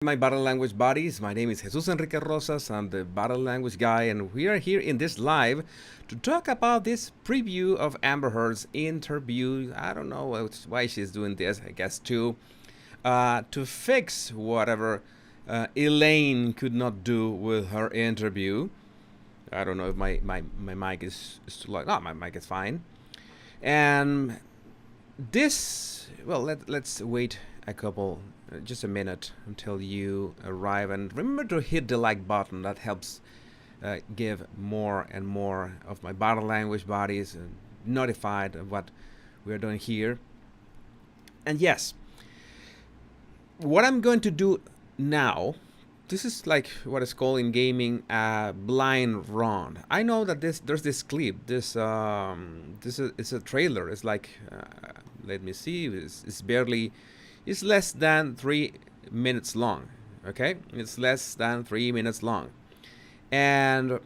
My body language buddies, my name is Jesus Enrique Rosas. I'm the body language guy, and we are here in this live to talk about this preview of Amber Heard's interview. I don't know why she's doing this. I guess to fix whatever Elaine could not do with her interview. I don't know if my mic is too loud. No, my mic is fine. And let's wait a couple, just a minute until you arrive. And remember to hit the like button. That helps give more and more of my body language bodies notified of what we're doing here. And yes, what I'm going to do now, this is like what is called in gaming a blind run. I know that there's this clip, it's a trailer. It's like let me see, it's less than 3 minutes long. Okay, it's less than 3 minutes long, and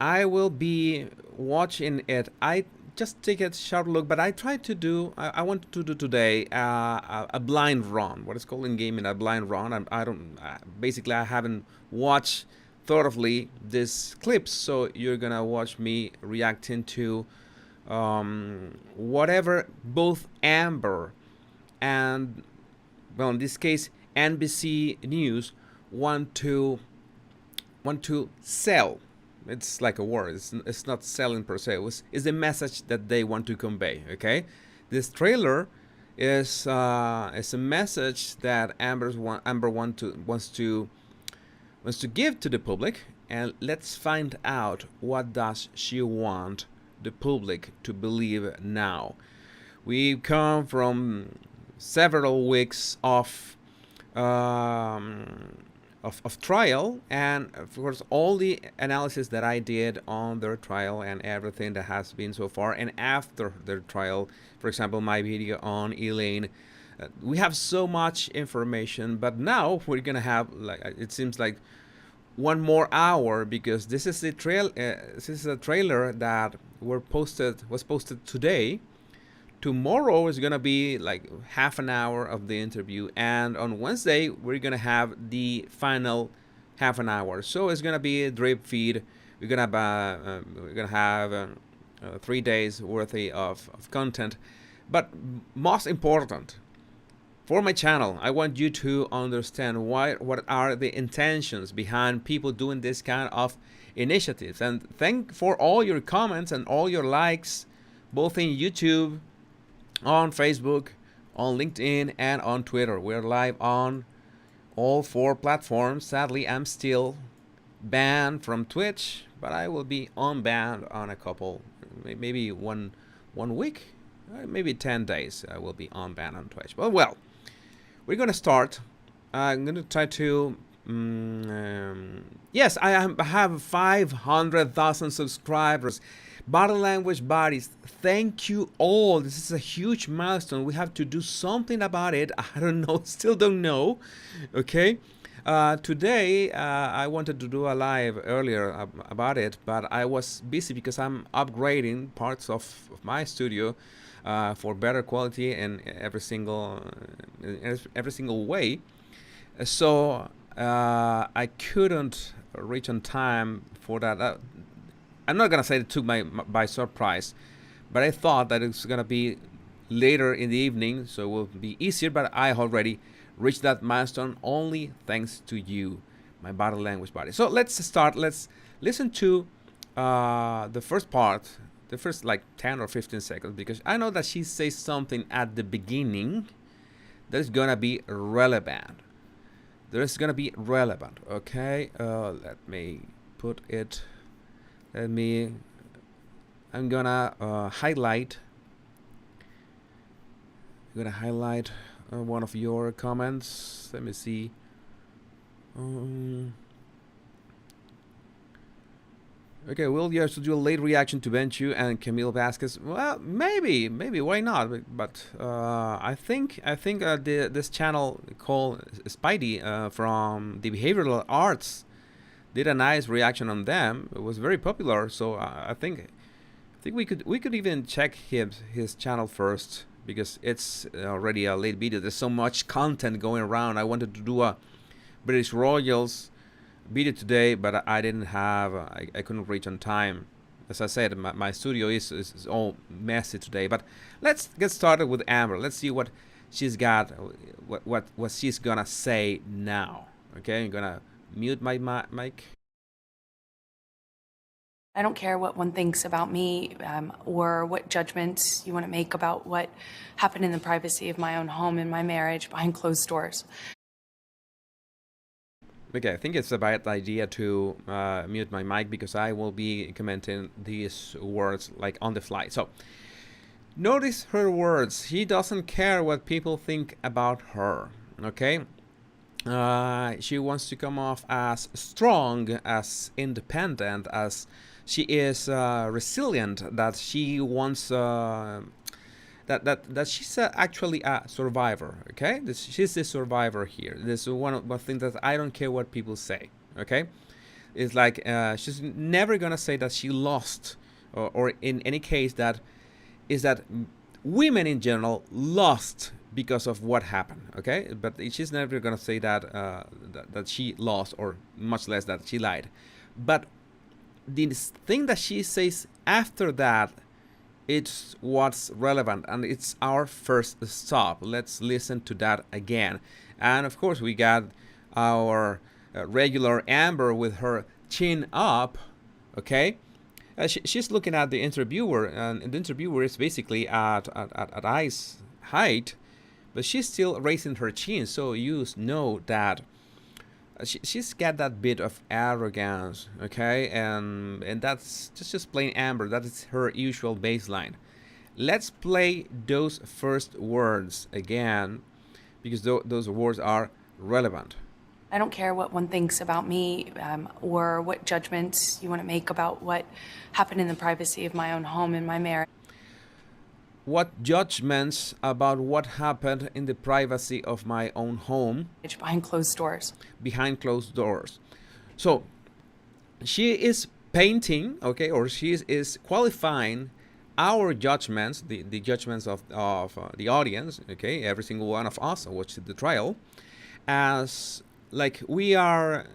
I will be watching it. I just take a short look, but I try to do. I want to do today a blind run. What is called in gaming a blind run. I don't. Basically, I haven't watched thoroughly these clips, so you're gonna watch me reacting to whatever both Amber and, well, in this case, NBC News want to sell. It's like a word. It's not selling per se. It's a message that they want to convey. Okay, this trailer is a message that Amber wants to give to the public, and let's find out what does she want the public to believe now. We come from several weeks of trial, and of course all the analysis that I did on their trial and everything that has been so far and after their trial. For example, my video on Elaine. We have so much information, but now we're gonna have, like, it seems like, one more hour, because this is a trailer that was posted today. Tomorrow is gonna be like half an hour of the interview, and on Wednesday we're gonna have the final half an hour. So it's gonna be a drip feed. We're gonna have 3 days worth of content. But most important, for my channel, I want you to understand what are the intentions behind people doing this kind of initiatives. And thank for all your comments and all your likes, both in YouTube, on Facebook, on LinkedIn, and on Twitter. We're live on all 4 platforms. Sadly, I'm still banned from Twitch, but I will be unbanned on a couple, maybe one week, maybe 10 days. I will be unbanned on Twitch. But well, we're gonna start. I'm gonna try to. Yes, I have 500,000 subscribers. Body language buddies, thank you all. This is a huge milestone. We have to do something about it. I don't know, still don't know. Okay. Today, I wanted to do a live earlier about it, but I was busy because I'm upgrading parts of my studio for better quality in every single way. So I couldn't reach on time for that. I'm not gonna say it took by surprise, but I thought that it's gonna be later in the evening, so it will be easier. But I already reached that milestone only thanks to you, my body language body. So let's start. Let's listen to the first part, the first like 10 or 15 seconds, because I know that she says something at the beginning that is gonna be relevant. Okay, let me put it. I'm gonna highlight one of your comments. Let me see. Okay, will you have to do a late reaction to Benchu and Camille Vasquez? Well, maybe, why not? But I think this channel called Spidey from the behavioral arts did a nice reaction on them. It was very popular, so I think we could even check his channel first, because it's already a late video. There's so much content going around. I wanted to do British Royals video today, but I didn't have, I couldn't reach on time. As I said, my studio is all messy today. But let's get started with Amber. Let's see what she's got, what she's gonna say now. Okay, I'm gonna mute my mic. I don't care what one thinks about me or what judgments you want to make about what happened in the privacy of my own home and my marriage behind closed doors. Okay, I think it's a bad idea to mute my mic because I will be commenting these words like on the fly. So notice her words. She doesn't care what people think about her. Okay. She wants to come off as strong, as independent, as she is resilient. That she wants that she's actually a survivor. Okay, she's a survivor here. This is one thing that I don't care what people say. Okay, it's like she's never gonna say that she lost, or in any case that is that women in general lost because of what happened. Okay, but she's never gonna say that that she lost, or much less that she lied. But the thing that she says after that, it's what's relevant, and it's our first stop. Let's listen to that again. And of course we got our regular Amber with her chin up. Okay, she's looking at the interviewer, and the interviewer is basically at eyes height, but she's still raising her chin, so you know that she's got that bit of arrogance. Okay, and that's just plain Amber. That is her usual baseline. Let's play those first words again, because those words are relevant. I don't care what one thinks about me or what judgments you want to make about what happened in the privacy of my own home and my marriage. What judgments about what happened in the privacy of my own home? Behind closed doors. Behind closed doors. So she is painting, okay, or she is qualifying our judgments, the judgments of the audience, okay, every single one of us who watched the trial, as like we are,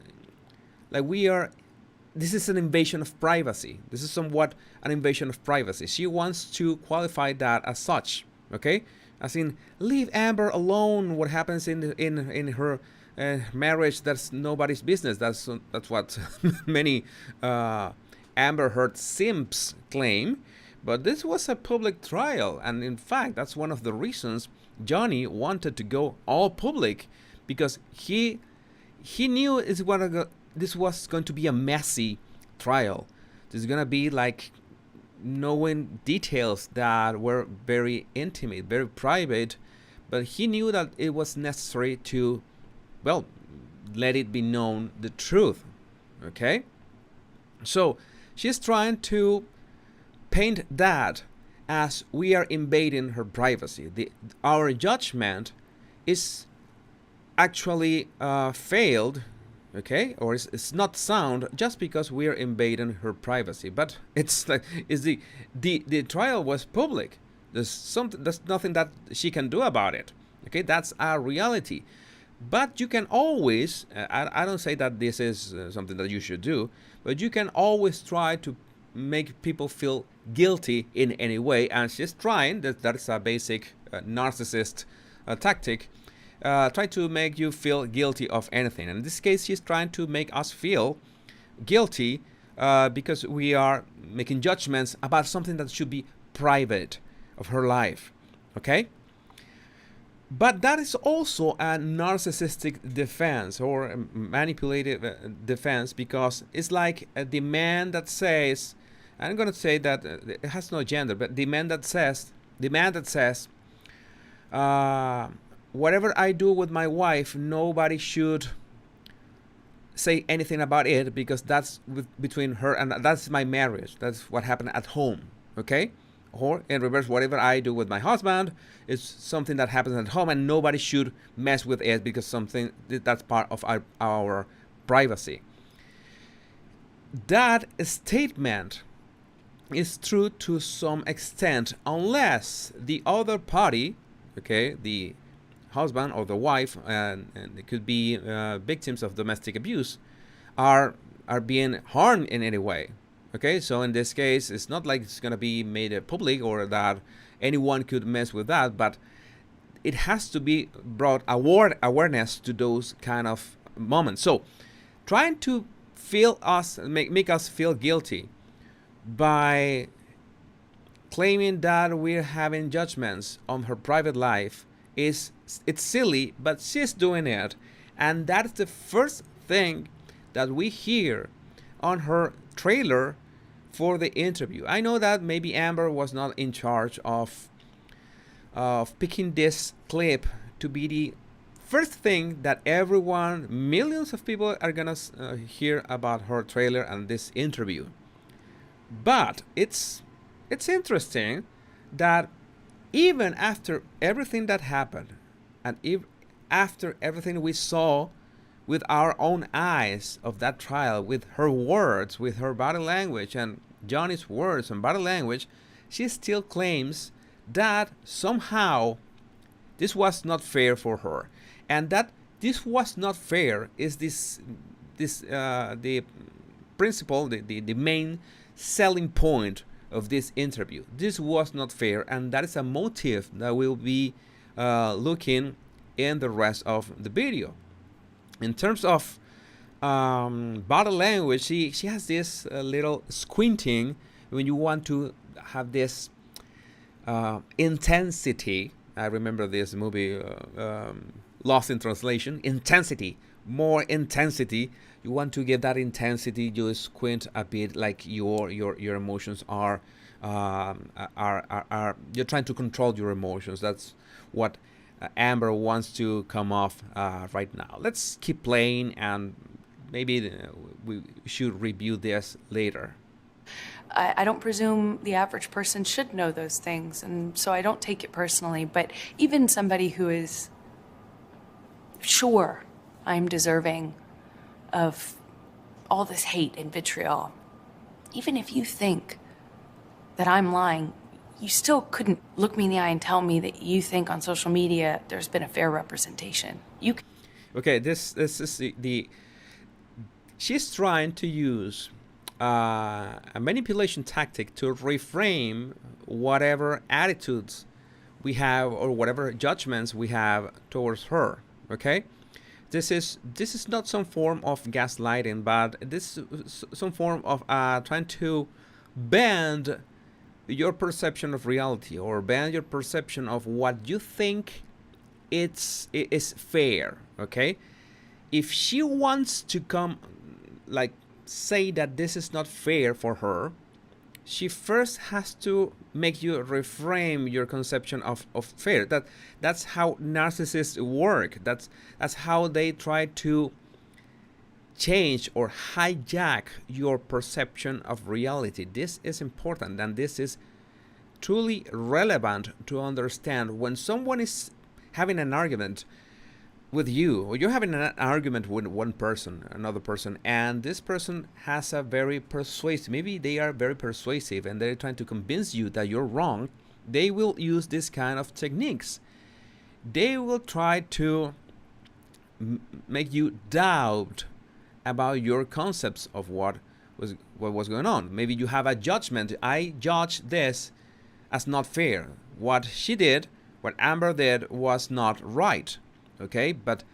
this is an invasion of privacy. This is somewhat an invasion of privacy. She wants to qualify that as such, okay? As in, leave Amber alone. What happens in her marriage, that's nobody's business. That's what many Amber Heard simps claim. But this was a public trial, and in fact, that's one of the reasons Johnny wanted to go all public, because he knew this was going to be a messy trial. This is going to be like knowing details that were very intimate, very private, but he knew that it was necessary to, well, let it be known the truth. Okay? So she's trying to paint that as we are invading her privacy. Our judgment is actually failed, okay, or it's not sound just because we are invading her privacy. But it's like, the trial was public. There's nothing that she can do about it. Okay, that's our reality. But you can always, I don't say that this is something that you should do, but you can always try to make people feel guilty in any way. And she's trying, that's a basic narcissist tactic. Try to make you feel guilty of anything. And in this case, she's trying to make us feel guilty because we are making judgments about something that should be private of her life. Okay? But that is also a narcissistic defense, or a manipulative defense, because it's like the man that says, I'm going to say that it has no gender, but the man that says, whatever I do with my wife, nobody should say anything about it, because that's between her and that's my marriage. That's what happened at home. Okay? Or in reverse, whatever I do with my husband is something that happens at home, and nobody should mess with it because something that's part of our privacy. That statement is true to some extent, unless the other party, okay, the husband or the wife, and it could be victims of domestic abuse, are being harmed in any way. Okay, so in this case, it's not like it's gonna be made public or that anyone could mess with that, but it has to be brought awareness to those kind of moments. So trying to feel us, make us feel guilty by claiming that we're having judgments on her private life it's silly, but she's doing it, and that's the first thing that we hear on her trailer for the interview. I know that maybe Amber was not in charge of picking this clip to be the first thing that everyone, millions of people are gonna hear about her trailer and this interview. But it's interesting that even after everything that happened, and after everything we saw with our own eyes of that trial, with her words, with her body language, and Johnny's words and body language, she still claims that somehow this was not fair for her, and that this was not fair is the principle, the main selling point of this interview. This was not fair, and that is a motive that we'll be looking in the rest of the video. In terms of body language, she has this little squinting when you want to have this intensity. I remember this movie, Lost in Translation. Intensity, more intensity. You want to get that intensity. You squint a bit, like your emotions are. You're trying to control your emotions. That's what Amber wants to come off right now. Let's keep playing, and maybe we should review this later. I don't presume the average person should know those things, and so I don't take it personally. But even somebody who is sure I'm deserving of all this hate and vitriol, even if you think that I'm lying, you still couldn't look me in the eye and tell me that you think on social media there's been a fair representation. Okay, this is the she's trying to use a manipulation tactic to reframe whatever attitudes we have or whatever judgments we have towards her. Okay, this is not some form of gaslighting, but this is some form of trying to bend your perception of reality, or bend your perception of what you think is fair. Okay, if she wants to come, like, say that this is not fair for her, she first has to make you reframe your conception of fair. That's how narcissists work. That's how they try to change or hijack your perception of reality. This is important, and this is truly relevant to understand when someone is having an argument with you, or you're having an argument with one person, another person, and this person has a very persuasive, maybe they are very persuasive and they're trying to convince you that you're wrong. They will use this kind of techniques. They will try to make you doubt about your concepts of what was going on. Maybe you have a judgment. I judge this as not fair. What she did, what Amber did, was not right. Okay, but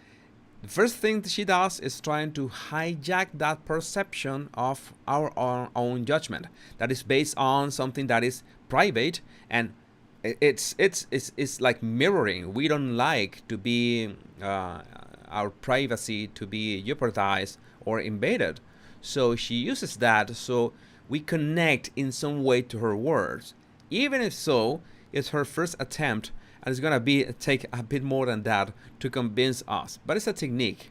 the first thing that she does is trying to hijack that perception of our own judgment that is based on something that is private, and it's like mirroring. We don't like to be our privacy to be jeopardized or invaded, so she uses that so we connect in some way to her words. Even if so, it's her first attempt, and it's gonna take a bit more than that to convince us. But it's a technique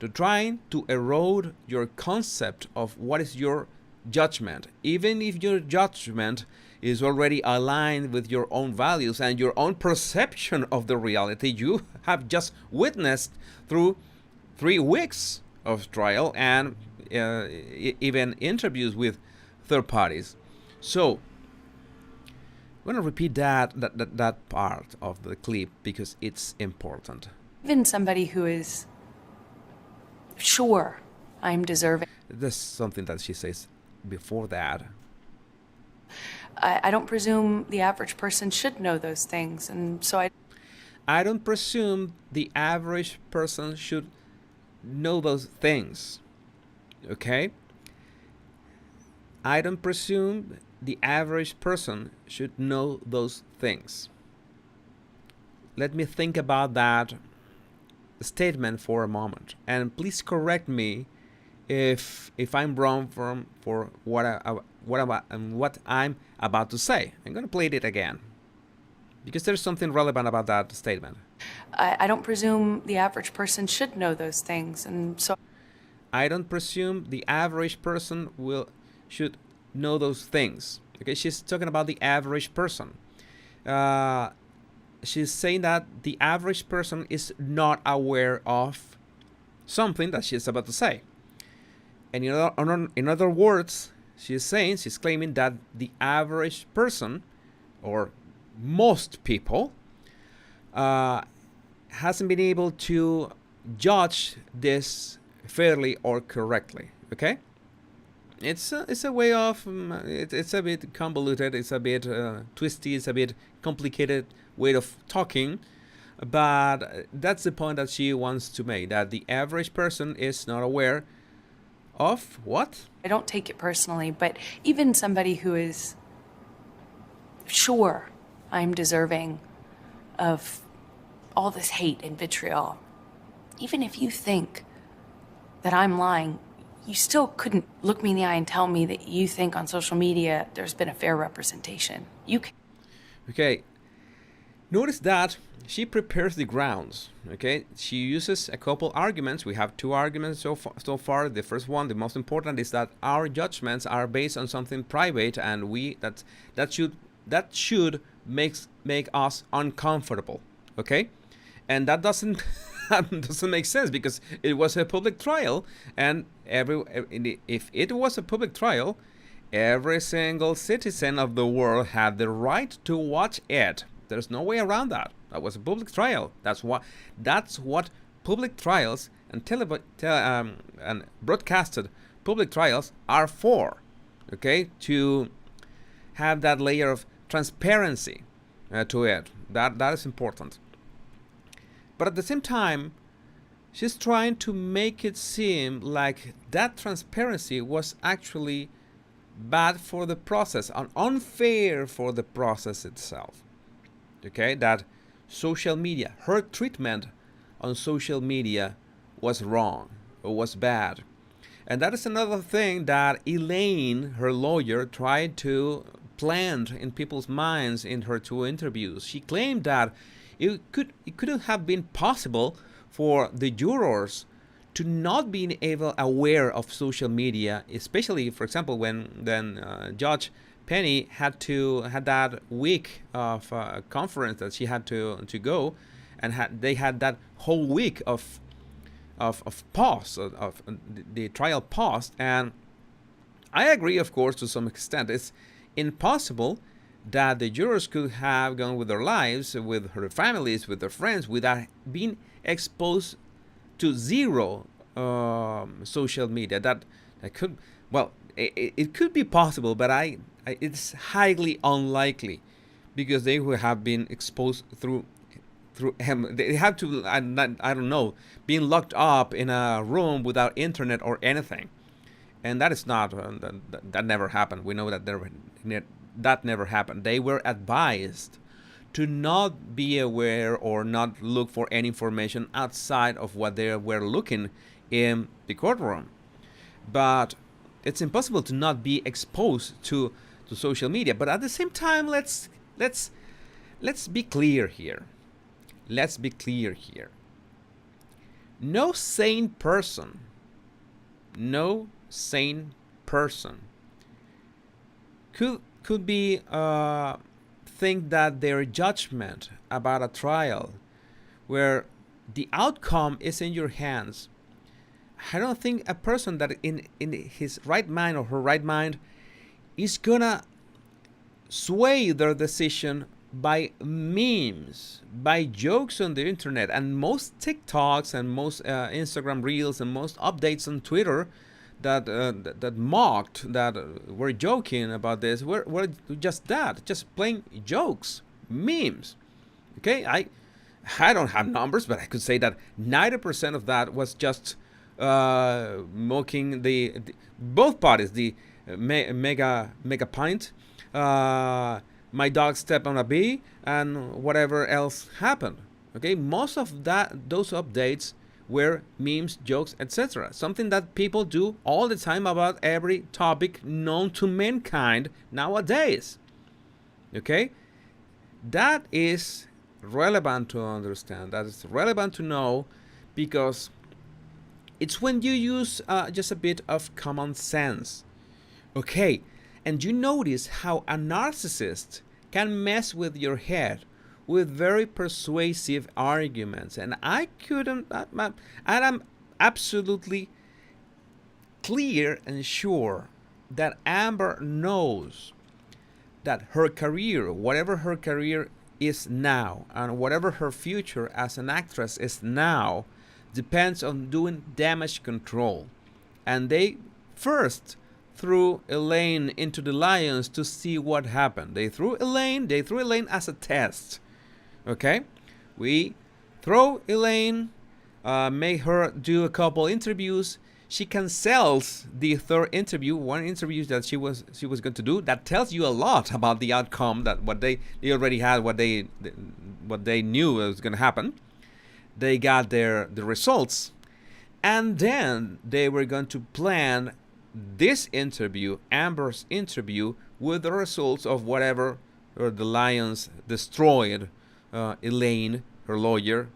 to trying to erode your concept of what is your judgment. Even if your judgment is already aligned with your own values and your own perception of the reality you have just witnessed through 3 weeks of trial and even interviews with third parties. So I'm going to repeat that part of the clip because it's important. Even somebody who is sure I'm deserving. This is something that she says before that. I don't presume the average person should know those things, and so I don't presume the average person should know those things. Okay? I don't presume the average person should know those things. Let me think about that statement for a moment, and please correct me if I'm wrong for what I'm about to say. I'm going to play it again because there's something relevant about that statement. I don't presume the average person should know those things, and so I don't presume the average person should know those things. Okay, she's talking about the average person. She's saying that the average person is not aware of something that she's about to say. And in other words, she's claiming that the average person, or most people, hasn't been able to judge this fairly or correctly. Okay, it's a way of it's a bit convoluted, it's a bit twisty, it's a bit complicated way of talking, but that's the point that she wants to make, that the average person is not aware of what? I don't take it personally, but even somebody who is sure I'm deserving of all this hate and vitriol, even if you think that I'm lying, you still couldn't look me in the eye and tell me that you think on social media there's been a fair representation. Okay, notice that she prepares the grounds. Okay, she uses a couple arguments. We have two arguments so far. The first one, the most important, is that our judgments are based on something private, and that should make us uncomfortable. Okay, and that doesn't doesn't make sense because it was a public trial, and if it was a public trial, every single citizen of the world had the right to watch it. There's no way around that. That was a public trial. That's what public trials and broadcasted public trials are for. Okay, to have that layer of transparency to it. That is important. But at the same time, she's trying to make it seem like that transparency was actually bad for the process and unfair for the process itself. Okay, that social media, her treatment on social media was wrong or was bad. And that is another thing that Elaine, her lawyer, tried to plant in people's minds in her two interviews. She claimed that it couldn't have been possible for the jurors to not be aware of social media, especially, for example, when Judge Penny had that week of conference that she had to go, and they had that whole week of pause, of the trial paused. And I agree, of course, to some extent. It's impossible that the jurors could have gone with their lives, with their families, with their friends, without being exposed to zero social media. That could, well, it could be possible, but it's highly unlikely, because they would have been exposed through him. They have to, I don't know, being locked up in a room without internet or anything, and that is not that never happened. We know that that never happened. They were advised to not be aware or not look for any information outside of what they were looking in the courtroom. But it's impossible to not be exposed to social media. But at the same time, let's be clear here. Let's be clear here. No sane person could be think that their judgment about a trial where the outcome is in your hands. I don't think a person that in his right mind or her right mind is gonna sway their decision by memes, by jokes on the internet, and most TikToks and most Instagram reels and most updates on Twitter that mocked, that were joking about this, were just that, just plain jokes, memes. Okay, I don't have numbers, but I could say that 90% of that was just mocking the both parties, the mega pint, my dog stepped on a bee, and whatever else happened. Okay, most of those updates were memes, jokes, etc. Something that people do all the time about every topic known to mankind nowadays. Okay, that is relevant to understand. That is relevant to know, because it's when you use just a bit of common sense. Okay, and you notice how a narcissist can mess with your head with very persuasive arguments. And I'm absolutely clear and sure that Amber knows that her career, whatever her career is now, and whatever her future as an actress is now, depends on doing damage control. And they first threw Elaine into the lions to see what happened. They threw Elaine as a test. Okay, we throw Elaine, make her do a couple interviews. She cancels the third interview, one interview that she was going to do. That tells you a lot about the outcome, that what they already had, what they knew was going to happen. They got the results, and then they were going to plan this interview, Amber's interview, with the results of whatever the lions destroyed Elaine, her lawyer,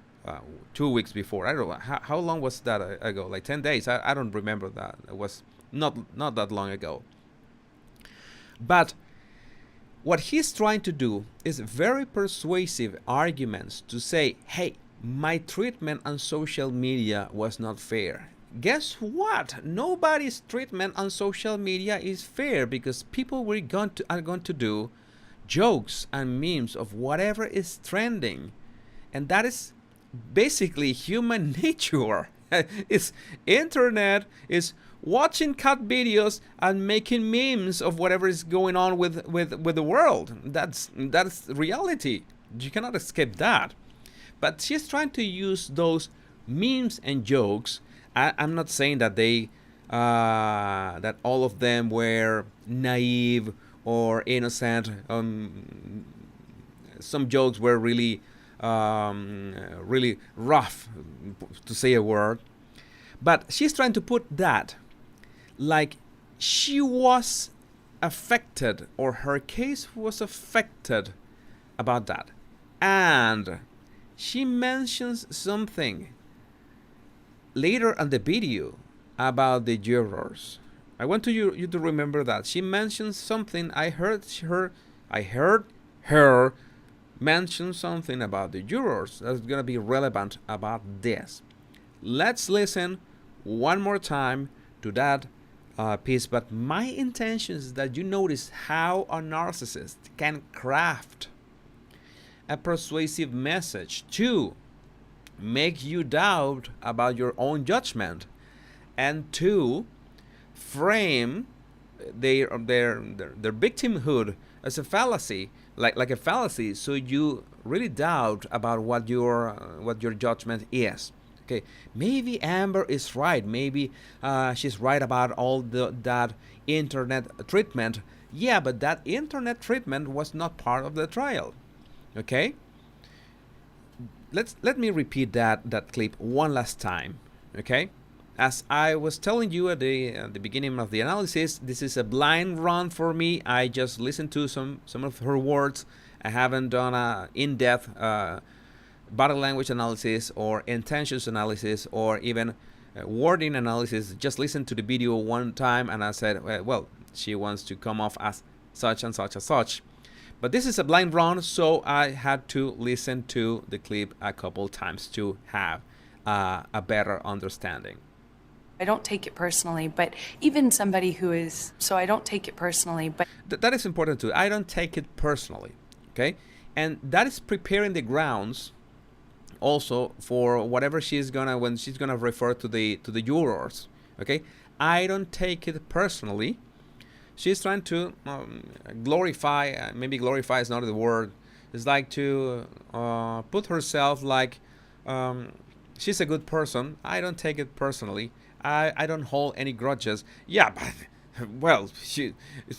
2 weeks before. I don't know how long was that ago, like 10 days. I don't remember that. It was not that long ago. But what he's trying to do is very persuasive arguments to say, hey, my treatment on social media was not fair. Guess what? Nobody's treatment on social media is fair, because people are going to do jokes and memes of whatever is trending, and that is basically human nature. It's internet, is watching cat videos and making memes of whatever is going on with the world. That's reality. You cannot escape that. But she's trying to use those memes and jokes. I'm not saying that that all of them were naive or innocent. Some jokes were really rough, to say a word. But she's trying to put that like she was affected, or her case was affected about that. And she mentions something later in the video about the jurors. I want you to remember that. She mentions something. I heard her mention something about the jurors that's going to be relevant about this. Let's listen one more time to that piece. But my intention is that you notice how a narcissist can craft a persuasive message to make you doubt about your own judgment, and to frame their victimhood as a fallacy, like a fallacy, so you really doubt about what your judgment is. Okay, maybe Amber is right. Maybe she's right about all that internet treatment. Yeah, but that internet treatment was not part of the trial. Okay, let me repeat that clip one last time. Okay, as I was telling you at the beginning of the analysis, this is a blind run for me. I just listened to some of her words. I haven't done a in-depth body language analysis or intentions analysis or even wording analysis. Just listened to the video one time and I said, well, she wants to come off as such and such and such. But this is a blind run, so I had to listen to the clip a couple times to have a better understanding. I don't take it personally, but even somebody who is, so I don't take it personally, but That is important too. I don't take it personally, okay? And that is preparing the grounds also for whatever she's gonna when she's gonna refer to the jurors, okay? I don't take it personally. She's trying to glorify. Maybe glorify is not the word. It's like to put herself like she's a good person. I don't take it personally. I don't hold any grudges. Yeah, but well,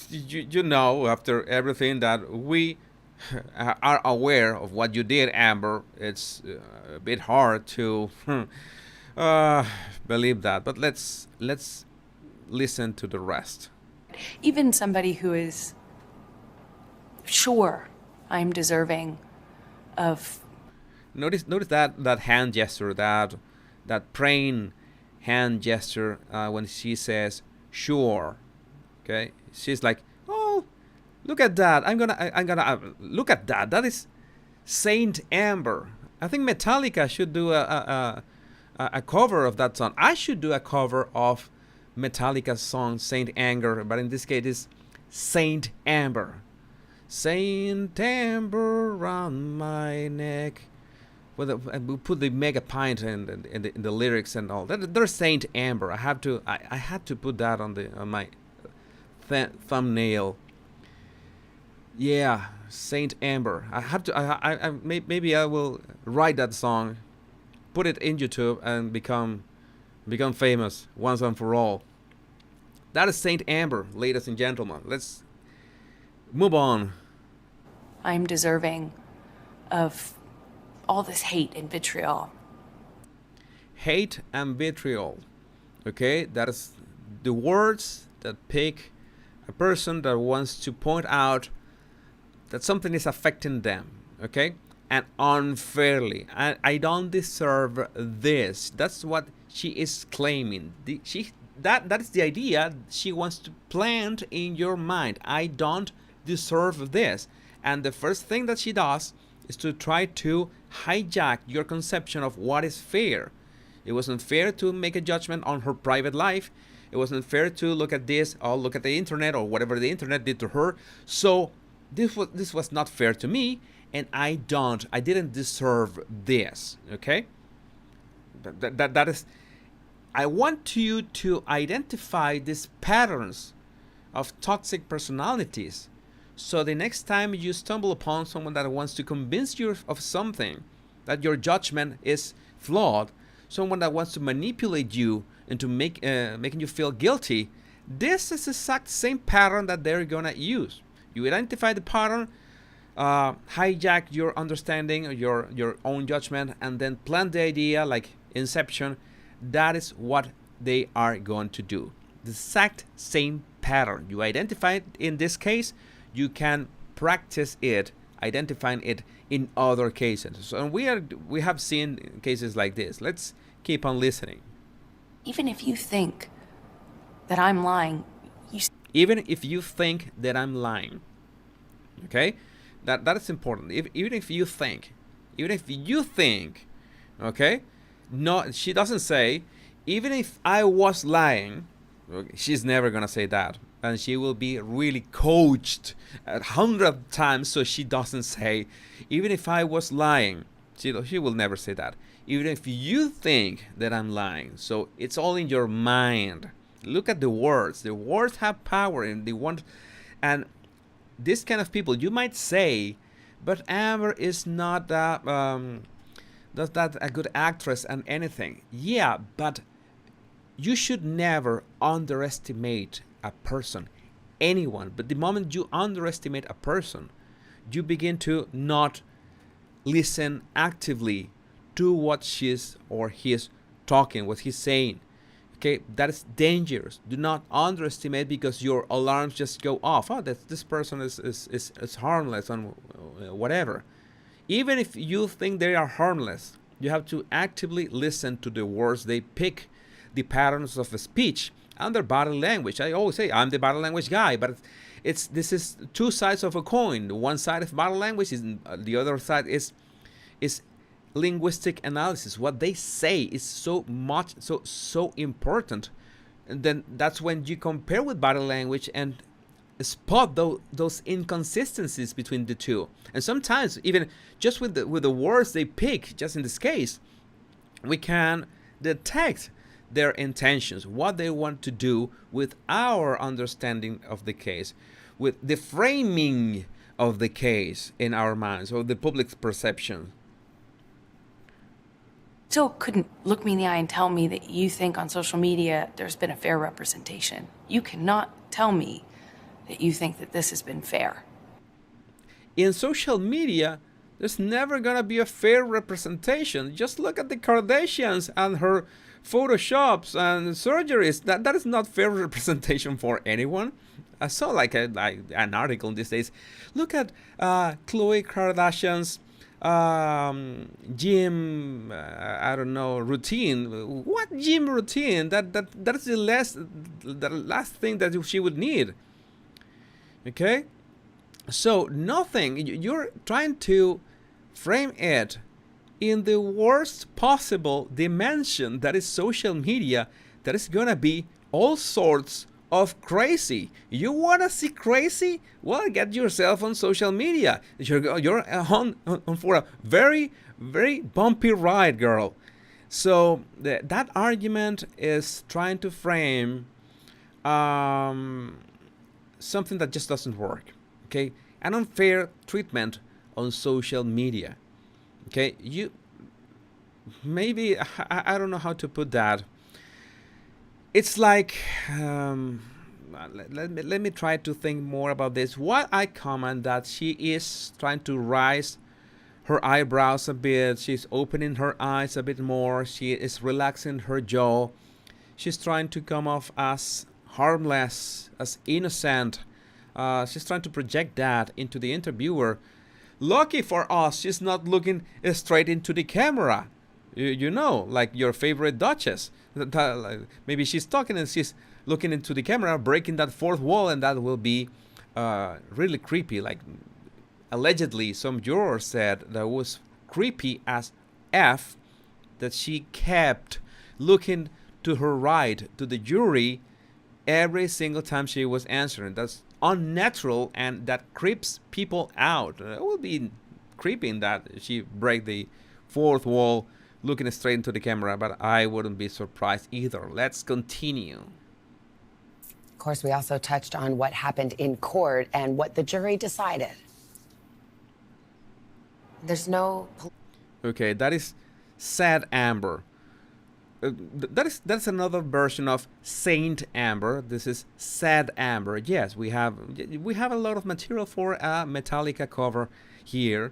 you know, after everything that we are aware of what you did, Amber, it's a bit hard to uh, believe that. But let's listen to the rest. even somebody who is sure I'm deserving of. Notice that hand gesture, that praying hand gesture when she says sure. Okay, she's like, oh, look at that. I'm gonna look at that. That is Saint Amber. I think Metallica should do a cover of that song. I should do a cover of Metallica's song Saint Anger, but in this case it's Saint Amber. Saint Amber round my neck. Well, we put the mega pint in the lyrics and all. There's Saint Amber. I had to put that on my thumbnail. Yeah, Saint Amber. I have to. Maybe I will write that song, put it in YouTube, and become famous once and for all. That is Saint Amber, ladies and gentlemen. Let's move on. I'm deserving of all this hate and vitriol. Hate and vitriol. Okay, that is the words that pick a person that wants to point out that something is affecting them. Okay, and unfairly. I don't deserve this. That's what she is claiming. That is the idea she wants to plant in your mind. I don't deserve this. And the first thing that she does is to try to hijack your conception of what is fair. It wasn't fair to make a judgment on her private life. It wasn't fair to look at this or look at the internet or whatever the internet did to her. So this was not fair to me, and I didn't deserve this. Okay? That is. I want you to identify these patterns of toxic personalities. So the next time you stumble upon someone that wants to convince you of something, that your judgment is flawed, someone that wants to manipulate you into making you feel guilty, this is the exact same pattern that they're gonna use. You identify the pattern, hijack your understanding, your own judgment, and then plant the idea like Inception. That is what they are going to do. The exact same pattern. You identify it in this case, you can practice it, identifying it in other cases. So we have seen cases like this. Let's keep on listening. Even if you think that I'm lying, Even if you think that I'm lying, okay, that is important. Even if you think, okay, no, she doesn't say, even if I was lying. She's never gonna say that, and she will be really coached 100 times so she doesn't say, even if I was lying. She will never say that. Even if you think that I'm lying. So it's all in your mind. Look at the words. The words have power, and they want. And this kind of people, you might say, but Amber is not that a good actress and anything. Yeah, but you should never underestimate a person, anyone. But the moment you underestimate a person, you begin to not listen actively to what she's or he is talking, what he's saying. Okay, that is dangerous. Do not underestimate, because your alarms just go off. Oh, this person is harmless and whatever. Even if you think they are harmless, you have to actively listen to the words they pick, the patterns of speech, and their body language. I always say I'm the body language guy, but this is two sides of a coin. One side of body language is the other side is linguistic analysis. What they say is so much, so important. And then that's when you compare with body language and spot those inconsistencies between the two. And sometimes even just with the words they pick, just in this case, we can detect their intentions, what they want to do with our understanding of the case, with the framing of the case in our minds, or the public's perception. Still couldn't look me in the eye and tell me that you think on social media there's been a fair representation. You cannot tell me that you think that this has been fair. In social media, there's never gonna be a fair representation. Just look at the Kardashians and her photoshops and surgeries. That is not fair representation for anyone. I saw like an article these days. Look at Khloe Kardashian's gym, I don't know, routine. What gym routine? That's the last thing that she would need. Okay, so nothing. You're trying to frame it in the worst possible dimension, that is social media, that is gonna be all sorts of crazy. You wanna see crazy? Well, get yourself on social media. You're on for a very, very bumpy ride, girl. So that argument is trying to frame something that just doesn't work. Okay, an unfair treatment on social media. Okay, you maybe I don't know how to put that. It's like let me try to think more about this. What I comment that she is trying to raise her eyebrows a bit, she's opening her eyes a bit more, she is relaxing her jaw, she's trying to come off as harmless, as innocent. She's trying to project that into the interviewer. Lucky for us, she's not looking straight into the camera. You know, like your favorite Duchess. Maybe she's talking and she's looking into the camera, breaking that fourth wall, and that will be really creepy. Like, allegedly, some juror said that was creepy as F, that she kept looking to her right, to the jury, every single time she was answering. That's unnatural, and that creeps people out. It would be creeping that she break the fourth wall looking straight into the camera, but I wouldn't be surprised either. Let's continue. Of course, we also touched on what happened in court and what the jury decided. There's no... Okay, that is Sad Amber. That's another version of Saint Amber. This is Sad Amber. Yes, we have a lot of material for a Metallica cover here,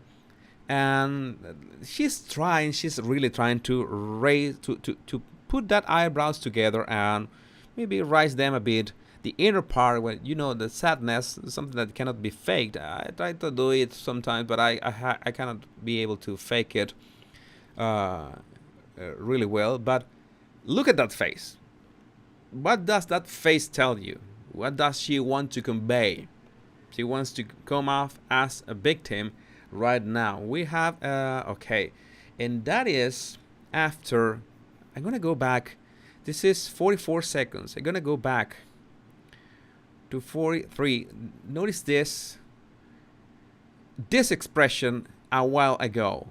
and she's really trying to raise to put that eyebrows together and maybe raise them a bit. The inner part, when you know the sadness, something that cannot be faked. I try to do it sometimes, but I cannot be able to fake it really well. But look at that face. What does that face tell you? What does she want to convey? She wants to come off as a victim right now. We have, okay, and that is after, I'm going to go back. This is 44 seconds. I'm going to go back to 43. Notice this expression a while ago.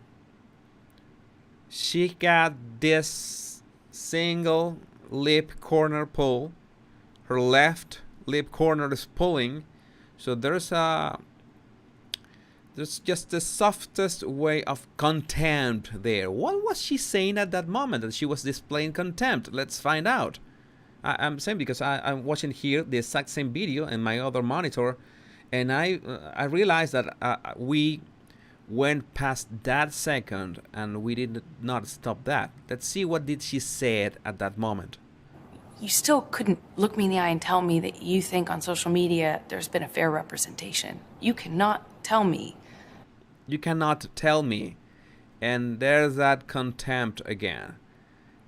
She got this single lip corner pull. Her left lip corner is pulling. So there's just the softest way of contempt there. What was she saying at that moment that she was displaying contempt? Let's find out. I'm saying because I'm watching here the exact same video in my other monitor, and I realized that we went past that second and we did not stop that. Let's see what did she say at that moment. You still couldn't look me in the eye and tell me that you think on social media there's been a fair representation. You cannot tell me. You cannot tell me. And there's that contempt again.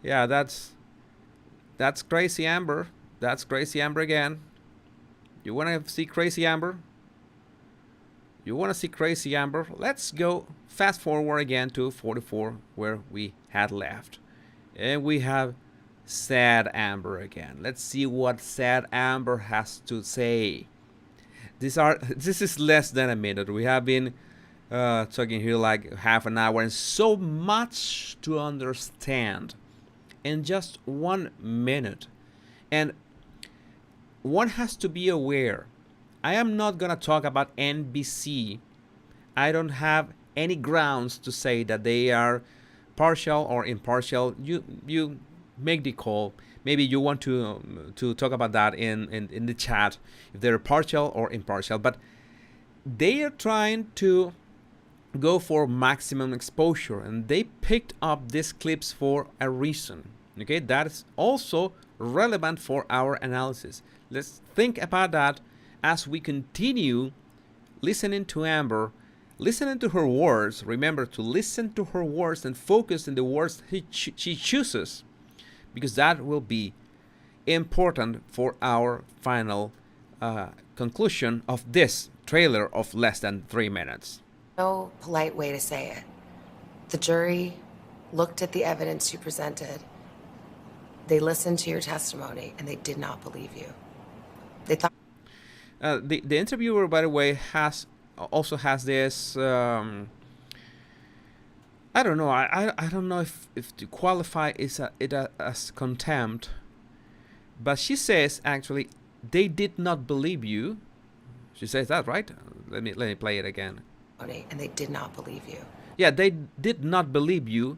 Yeah, that's Crazy Amber. That's Crazy Amber again. You want to see Crazy Amber? You want to see crazy Amber? Let's go fast forward again to 44 where we had left. And we have sad Amber again. Let's see what sad Amber has to say. This is less than a minute. We have been talking here like half an hour, and so much to understand in just 1 minute. And one has to be aware. I am not gonna talk about NBC. I don't have any grounds to say that they are partial or impartial. You make the call. Maybe you want to talk about that in the chat, if they're partial or impartial. But they are trying to go for maximum exposure, and they picked up these clips for a reason. Okay, that is also relevant for our analysis. Let's think about that as we continue listening to Amber, listening to her words. Remember to listen to her words and focus on the words she chooses, because that will be important for our final conclusion of this trailer of less than 3 minutes. No polite way to say it. The jury looked at the evidence you presented. They listened to your testimony, and they did not believe you. They thought... The interviewer, by the way, also has this... I don't know. I don't know if to qualify it as contempt, but she says actually they did not believe you. She says that, right? Let me play it again. And they did not believe you. Yeah, they did not believe you,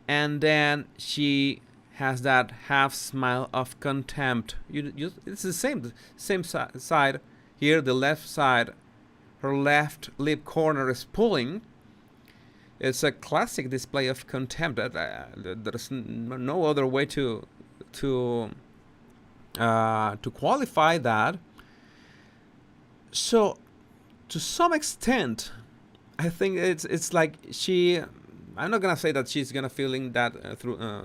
and then she has that half smile of contempt. It's the same side here. The left side, her left lip corner is pulling. It's a classic display of contempt. There's no other way to qualify that. So, to some extent, I think it's like she. I'm not gonna say that she's gonna feeling that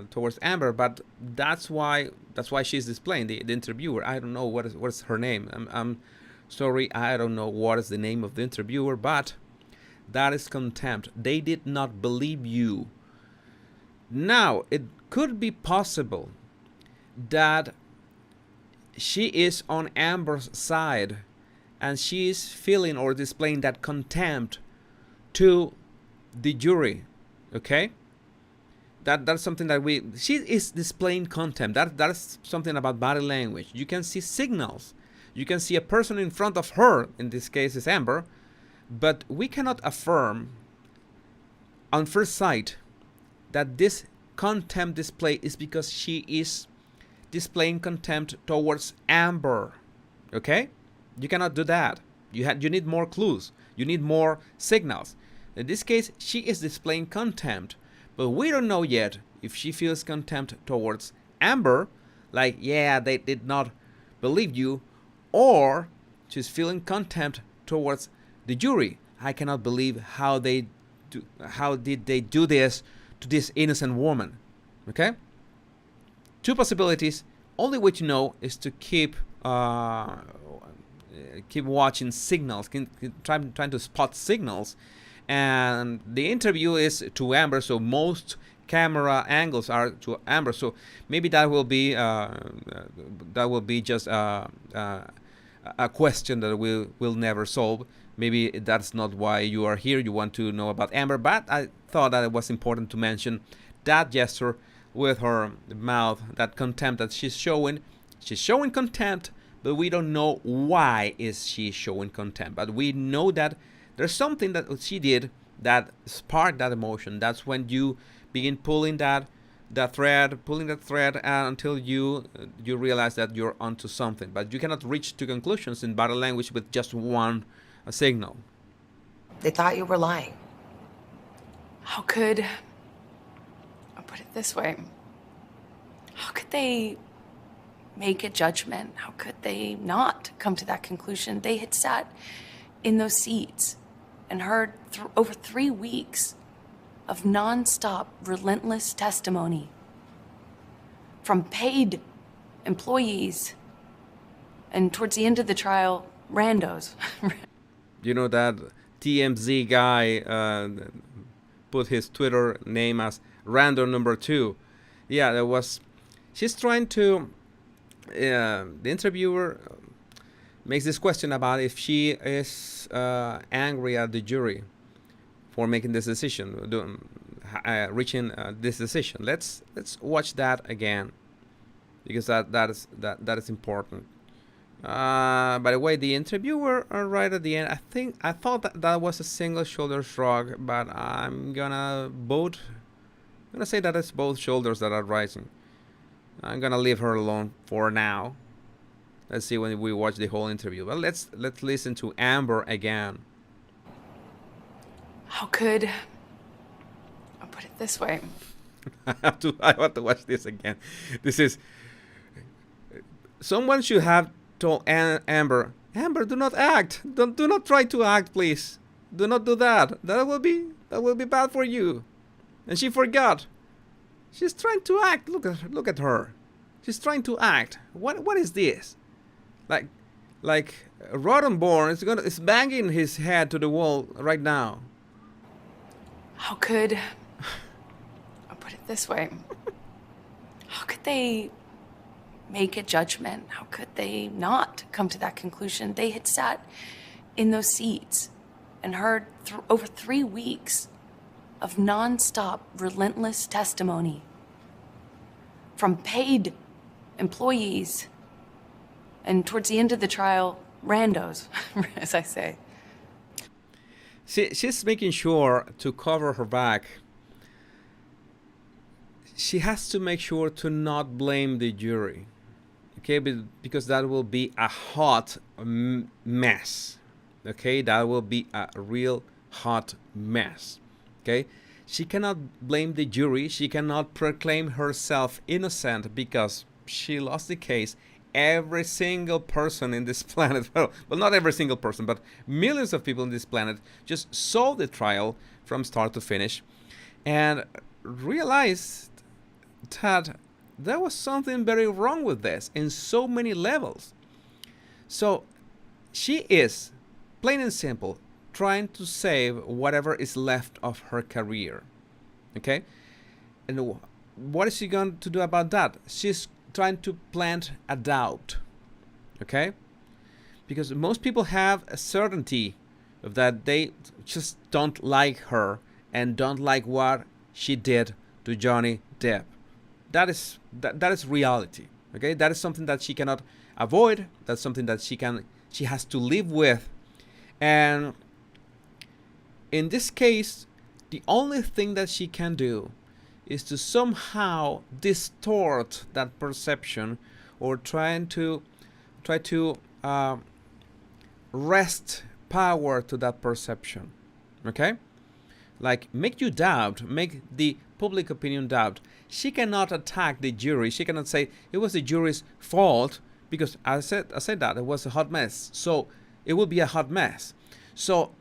towards Amber, but that's why she's displaying the interviewer. I don't know what is her name. I'm sorry, I don't know what is the name of the interviewer, but that is contempt. They did not believe you. Now, it could be possible that she is on Amber's side and she is feeling or displaying that contempt to the jury. Okay? That's something that she is displaying contempt. That is something about body language. You can see signals. You can see a person in front of her, in this case is Amber, but we cannot affirm on first sight that this contempt display is because she is displaying contempt towards Amber. Okay? You cannot do that. You need more clues. You need more signals. In this case, she is displaying contempt, but we don't know yet if she feels contempt towards Amber, like, yeah, they did not believe you, or she's feeling contempt towards the jury. I cannot believe how did they do this to this innocent woman. Okay? Two possibilities. Only way to know is to keep watching signals, trying to spot signals. And the interview is to Amber, so most camera angles are to Amber. So maybe that will be just a question that we'll never solve. Maybe that's not why you are here. You want to know about Amber, but I thought that it was important to mention that gesture with her mouth, that contempt that she's showing. She's showing contempt, but we don't know why is she showing contempt. But we know that there's something that she did that sparked that emotion. That's when you begin pulling that thread until you realize that you're onto something. But you cannot reach to conclusions in body language with just one signal. They thought you were lying. How could... I'll put it this way. How could they make a judgment? How could they not come to that conclusion? They had sat in those seats and heard over 3 weeks of nonstop, relentless testimony from paid employees, and towards the end of the trial, randos. You know that TMZ guy put his Twitter name as random number 2. Yeah, that was. She's trying to. The interviewer makes this question about if she is angry at the jury for making this decision, reaching this decision. Let's watch that again, because that is important. By the way, the interviewer right at the end, I thought that was a single shoulder shrug, but I'm gonna say that it's both shoulders that are rising. I'm gonna leave her alone for now. Let's see when we watch the whole interview. Well, let's listen to Amber again. How could, I'll put it this way. I have to watch this again. This is, someone should have told Amber, do not act. Do not try to act, please. Do not do that. That will be bad for you. And she forgot. She's trying to act. Look at her. She's trying to act. What is this? Like Rottenborn is banging his head to the wall right now. How could, I'll put it this way. How could they make a judgment? How could they not come to that conclusion? They had sat in those seats and heard over 3 weeks of nonstop, relentless testimony from paid employees and, towards the end of the trial, randos, as I say. She's making sure to cover her back. She has to make sure to not blame the jury, okay? Because that will be a hot mess, okay? That will be a real hot mess, okay? She cannot blame the jury. She cannot proclaim herself innocent because she lost the case. Every single person in this planet, well, not every single person, but millions of people in this planet just saw the trial from start to finish and realized that there was something very wrong with this in so many levels. So she is, plain and simple, trying to save whatever is left of her career. Okay? And what is she going to do about that? She's trying to plant a doubt. Okay? Because most people have a certainty of that they just don't like her and don't like what she did to Johnny Depp. That is reality. Okay? That is something that she cannot avoid. That's something that she has to live with. And in this case, the only thing that she can do is to somehow distort that perception, or try to wrest power to that perception. Okay? Like make you doubt, make the public opinion doubt. She cannot attack the jury. She cannot say it was the jury's fault, because I said that it was a hot mess. So it will be a hot mess. So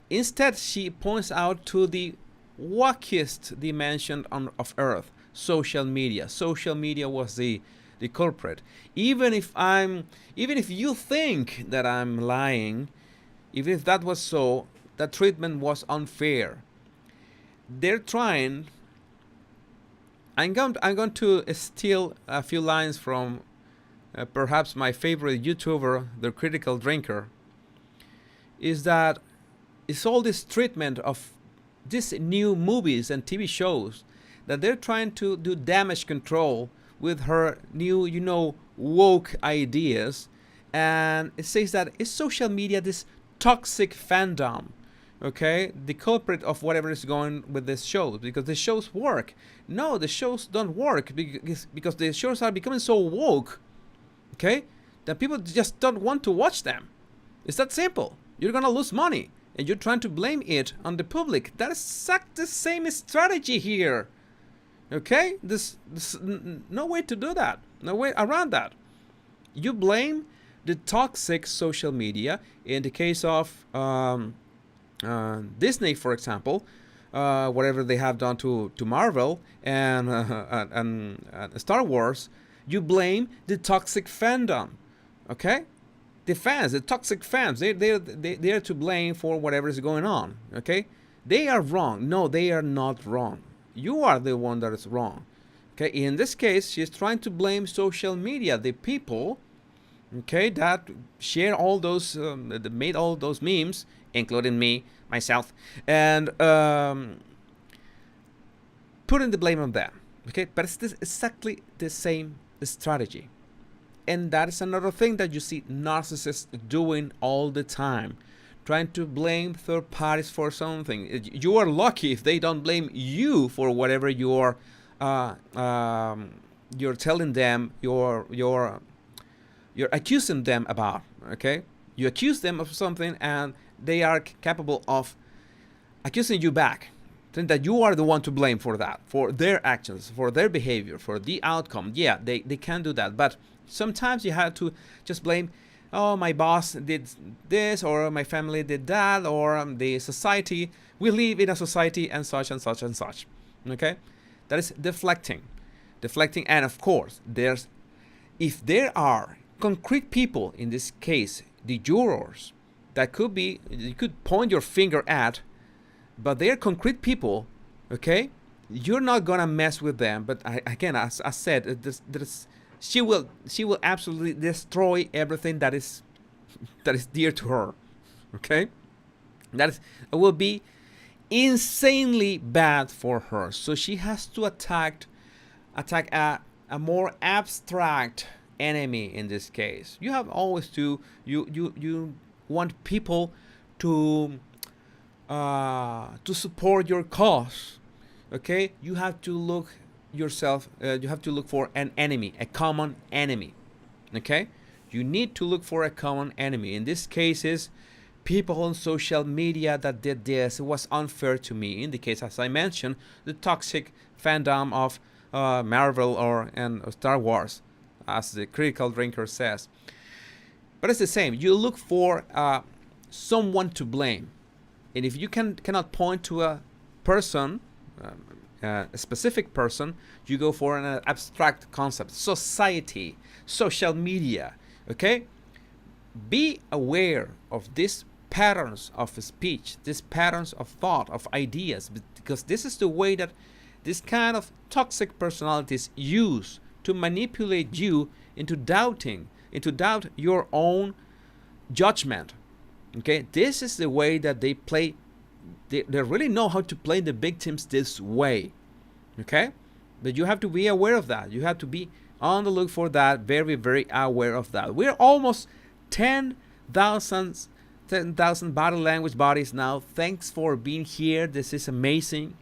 instead, she points out to the wackiest dimension of Earth, social media. Social media was the culprit. Even if you think that I'm lying, even if that was so, that treatment was unfair. They're trying. I'm going to steal a few lines from perhaps my favorite YouTuber, the Critical Drinker. Is that it's all this treatment of these new movies and TV shows that they're trying to do damage control with her new, woke ideas. And it says that it's social media, this toxic fandom, okay, the culprit of whatever is going with this show, because the shows work. No, the shows don't work because the shows are becoming so woke, okay, that people just don't want to watch them. It's that simple. You're gonna lose money, and you're trying to blame it on the public. That is exactly the same strategy here. Okay? There's no way to do that. No way around that. You blame the toxic social media. In the case of Disney, for example, whatever they have done to Marvel and Star Wars, you blame the toxic fandom. Okay? the fans, the toxic fans, they're to blame for whatever is going on. Okay, they are wrong. No, they are not wrong. You are the one that is wrong. Okay, in this case, she's trying to blame social media, the people, okay, that share all those, that made all those memes, including me, myself, and putting the blame on them. Okay, but it's exactly the same strategy. And that is another thing that you see narcissists doing all the time, trying to blame third parties for something. You are lucky if they don't blame you for whatever you're telling them, you're accusing them about. Okay, you accuse them of something, and they are capable of accusing you back, saying that you are the one to blame for that, for their actions, for their behavior, for the outcome. Yeah, they can do that, but sometimes you have to just blame, oh, my boss did this, or my family did that, or the society. We live in a society and such and such and such. Okay, that is deflecting, and of course, if there are concrete people, in this case, the jurors, that could be, you could point your finger at, but they're concrete people. Okay, you're not gonna mess with them. But again, as I said, she will absolutely destroy everything that is dear to her. Okay, it will be insanely bad for her. So she has to attack a more abstract enemy. In this case, you have always to you want people to support your cause. Okay, you have to look yourself, you have to look for an enemy, a common enemy. Okay, you need to look for a common enemy. In this case, is people on social media that did this. It was unfair to me. In the case, as I mentioned, the toxic fandom of Marvel and Star Wars, as the critical drinker says. But it's the same. You look for someone to blame, and if you cannot point to a person, a specific person, you go for an abstract concept: society, social media. Okay, be aware of these patterns of speech, these patterns of thought, of ideas, because this is the way that this kind of toxic personalities use to manipulate you into doubt your own judgment. Okay, this is the way that they play. They really know how to play the victims this way. Okay, but you have to be aware of that. You have to be on the look for that, very, very aware of that. We're almost 10,000 body language bodies now. Thanks for being here. This is amazing.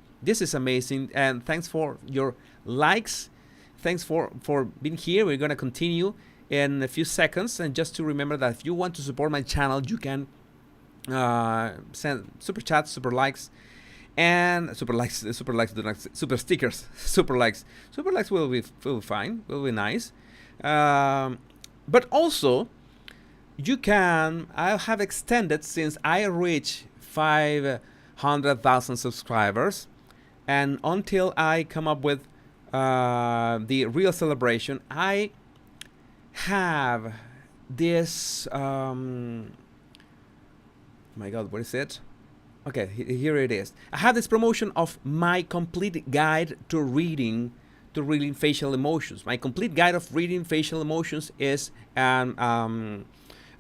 And thanks for your likes. Thanks for being here. We're going to continue in a few seconds. And just to remember that if you want to support my channel, you can send super chats, super likes, and super stickers. Super likes will be fine, will be nice. But also, you can, I have extended, since I reach 500,000 subscribers, and until I come up with the real celebration, I have this my god, what is it? Okay, here it is. I have this promotion of my complete guide to reading facial emotions. My complete guide of reading facial emotions is a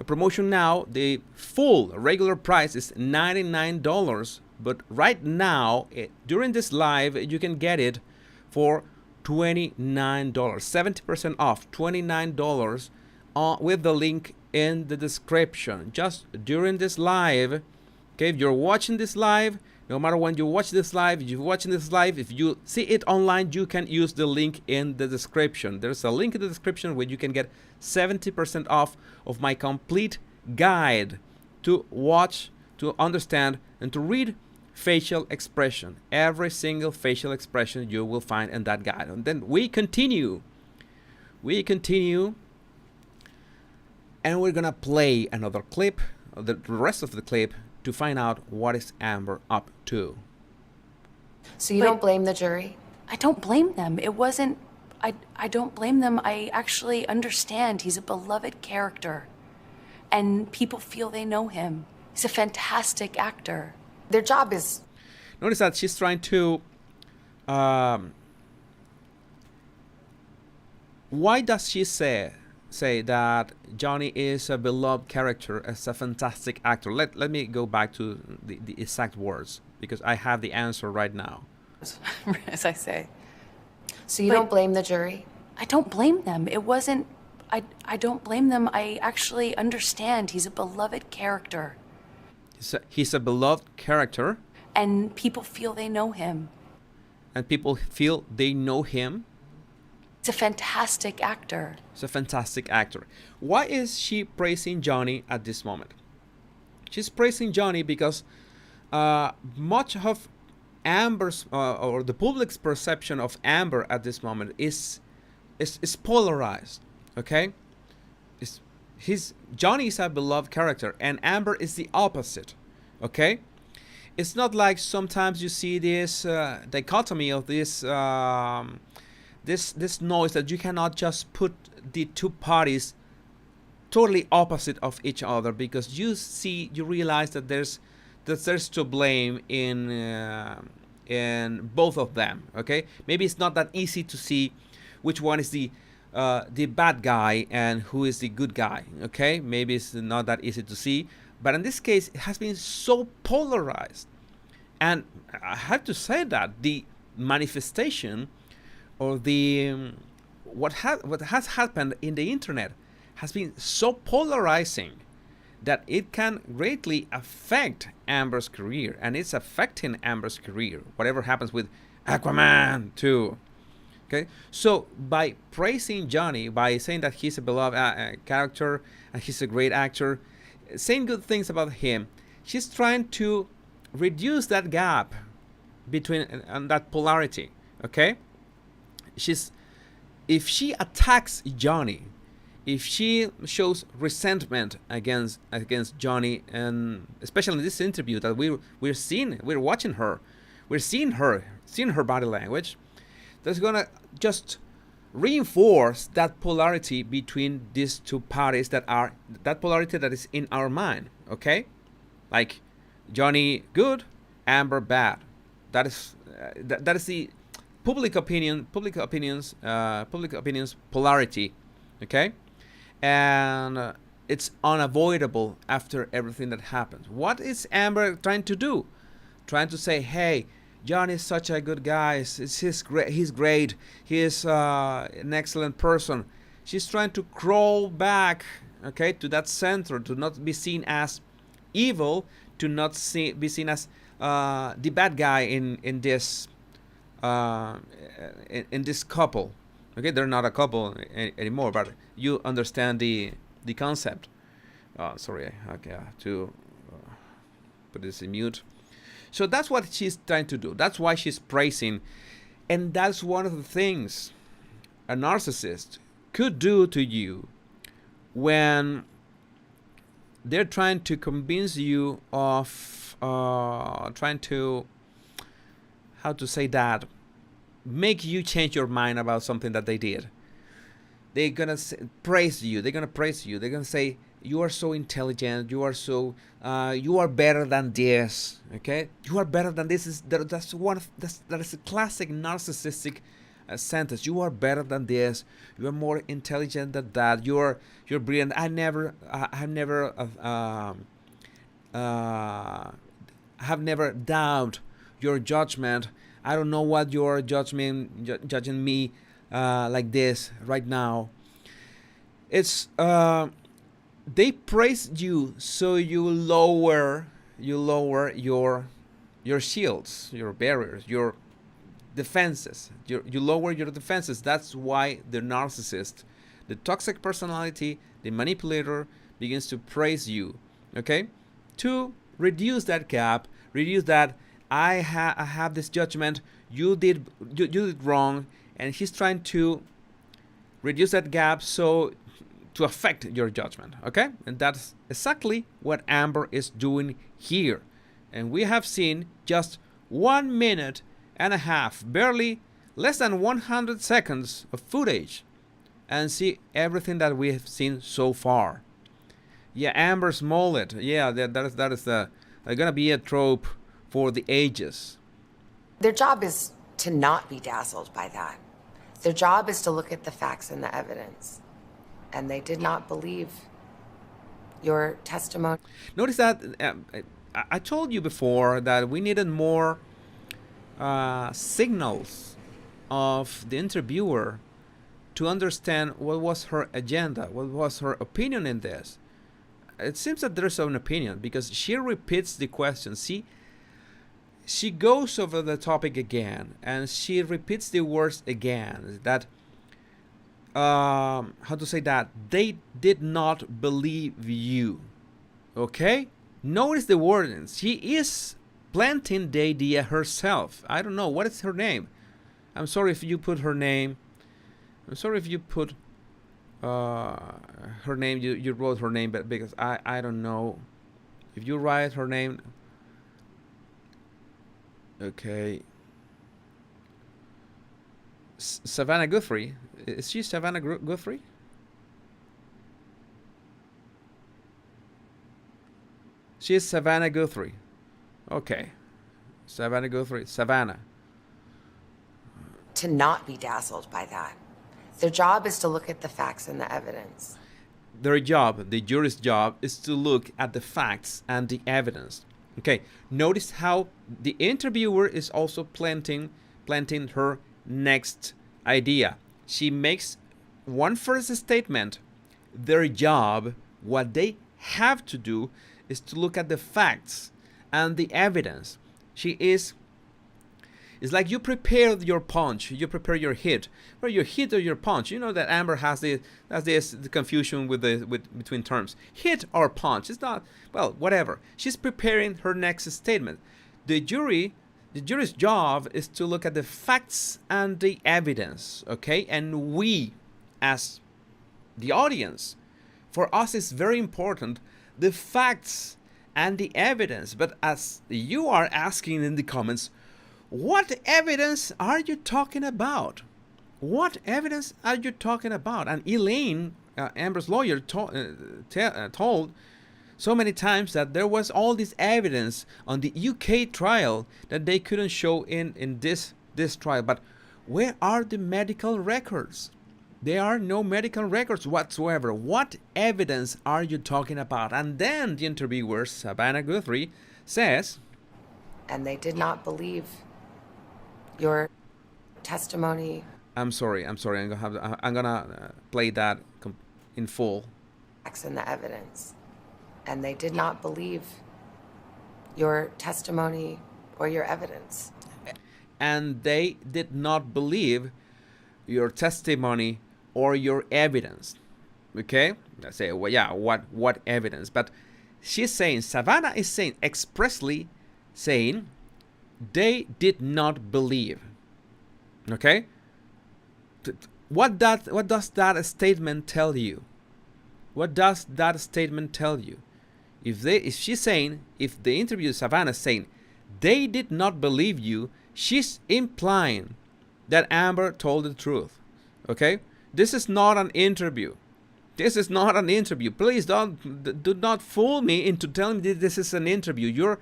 promotion now. The full regular price is $99, but right now, during this live, you can get it for $29, 70% off, $29, with the link in the description. Just during this live. Okay, if you're watching this live, no matter when you watch this live, if you're watching this live, if you see it online, you can use the link in the description. There's a link in the description where you can get 70% off of my complete guide to watch, to understand, and to read facial expression. Every single facial expression you will find in that guide. And then we continue. And we're gonna play another clip, the rest of the clip, to find out what is Amber up to. So you don't blame the jury? I don't blame them. It wasn't, I don't blame them. I actually understand he's a beloved character. and people feel they know him. He's a fantastic actor. Their job is... Notice that she's trying to... why does she say that Johnny is a beloved character, as a fantastic actor? Let me go back to the exact words, because I have the answer right now. As I say. So you don't blame the jury? I don't blame them. It wasn't... I don't blame them. I actually understand. He's a beloved character. He's a beloved character. And people feel they know him. And people feel they know him. He's a fantastic actor. He's a fantastic actor. Why is she praising Johnny at this moment? She's praising Johnny because much of Amber's or the public's perception of Amber at this moment is polarized. Okay, Johnny is a beloved character, and Amber is the opposite. Okay, it's not like sometimes you see this dichotomy of this this noise that you cannot just put the two parties totally opposite of each other, because you realize that there's to blame in both of them. Okay, maybe it's not that easy to see which one is the bad guy and who is the good guy. Okay, maybe it's not that easy to see, but in this case it has been so polarized, and I have to say that the manifestation or the what has happened in the internet has been so polarizing that it can greatly affect Amber's career, and it's affecting Amber's career, whatever happens with Aquaman 2. Okay, so by praising Johnny, by saying that he's a beloved character and he's a great actor, saying good things about him, she's trying to reduce that gap between and that polarity. Okay, if she attacks Johnny, if she shows resentment against Johnny, and especially in this interview that we're watching her, we're seeing her body language, that's gonna just reinforce that polarity between these two parties, that polarity that is in our mind. Okay, like Johnny good, Amber bad. That is the public opinions polarity. Okay, and it's unavoidable after everything that happens. What is Amber trying to do? Trying to say, hey, John is such a good guy. He's great. He is an excellent person. She's trying to crawl back, okay, to that center, to not be seen as evil, to not be seen as the bad guy in this couple. Okay, they're not a couple anymore, but you understand the concept. Sorry, okay, to put this in mute. So that's what she's trying to do. That's why she's praising. And that's one of the things a narcissist could do to you when they're trying to convince you of trying to, how to say that, make you change your mind about something that they did. They're gonna praise you. They're gonna say, you are so intelligent. You are so. You are better than this. Okay, you are better than this. That is a classic narcissistic sentence. You are better than this. You are more intelligent than that. You're brilliant. I have never doubted your judgment. I don't know what you're judging me like this right now. It's they praise you, so you lower your shields, your barriers, your defenses. You lower your defenses. That's why the narcissist, the toxic personality, the manipulator begins to praise you. Okay, to reduce that gap, reduce that I have this judgment. You did wrong, and he's trying to reduce that gap so to affect your judgment. Okay, and that's exactly what Amber is doing here. And we have seen just 1 minute and a half, barely less than 100 seconds of footage, and see everything that we have seen so far. Yeah, Amber's mullet. Yeah, that is gonna be a trope for the ages. Their job is to not be dazzled by that. Their job is to look at the facts and the evidence. And they did not believe your testimony. Notice that I told you before that we needed more signals of the interviewer to understand what was her agenda, what was her opinion in this. It seems that there's an opinion because she repeats the question. See, she goes over the topic again and she repeats the words again. That how to say that they did not believe you. Okay, notice the wording. She is planting the idea herself. I don't know what is her name. I'm sorry if you put her name. I'm sorry if you put her name. You wrote her name, but because I don't know if you write her name. Okay. Savannah Guthrie. Is she Savannah Guthrie? She is Savannah Guthrie. Okay. Savannah Guthrie. Savannah. To not be dazzled by that. Their job is to look at the facts and the evidence. Their job, the jury's job, is to look at the facts and the evidence. Okay, notice how the interviewer is also planting her next idea. She makes one first statement. Their job, what they have to do, is to look at the facts and the evidence. It's like you prepare your punch, you prepare your hit, or your hit or your punch. You know that Amber has the confusion with between terms. Hit or punch. It's not, well, whatever. She's preparing her next statement. The jury's job is to look at the facts and the evidence, okay? And we, as the audience, for us it's very important, the facts and the evidence. But as you are asking in the comments, what evidence are you talking about? What evidence are you talking about? And Elaine, Amber's lawyer, told so many times that there was all this evidence on the UK trial that they couldn't show in this trial. But where are the medical records? There are no medical records whatsoever. What evidence are you talking about? And then the interviewer, Savannah Guthrie, says, and they did not believe your testimony. I'm sorry. I'm gonna play that in full. Facts and the evidence. And they did not believe your testimony or your evidence. And they did not believe your testimony or your evidence. Okay? I say, well, yeah, what evidence? But she's saying, Savannah is saying, expressly saying, they did not believe. Okay? What does that statement tell you? What does that statement tell you? If she's saying, if the interview Savannah is saying, they did not believe you, she's implying that Amber told the truth. Okay? This is not an interview. This is not an interview. Please do not fool me into telling me this is an interview.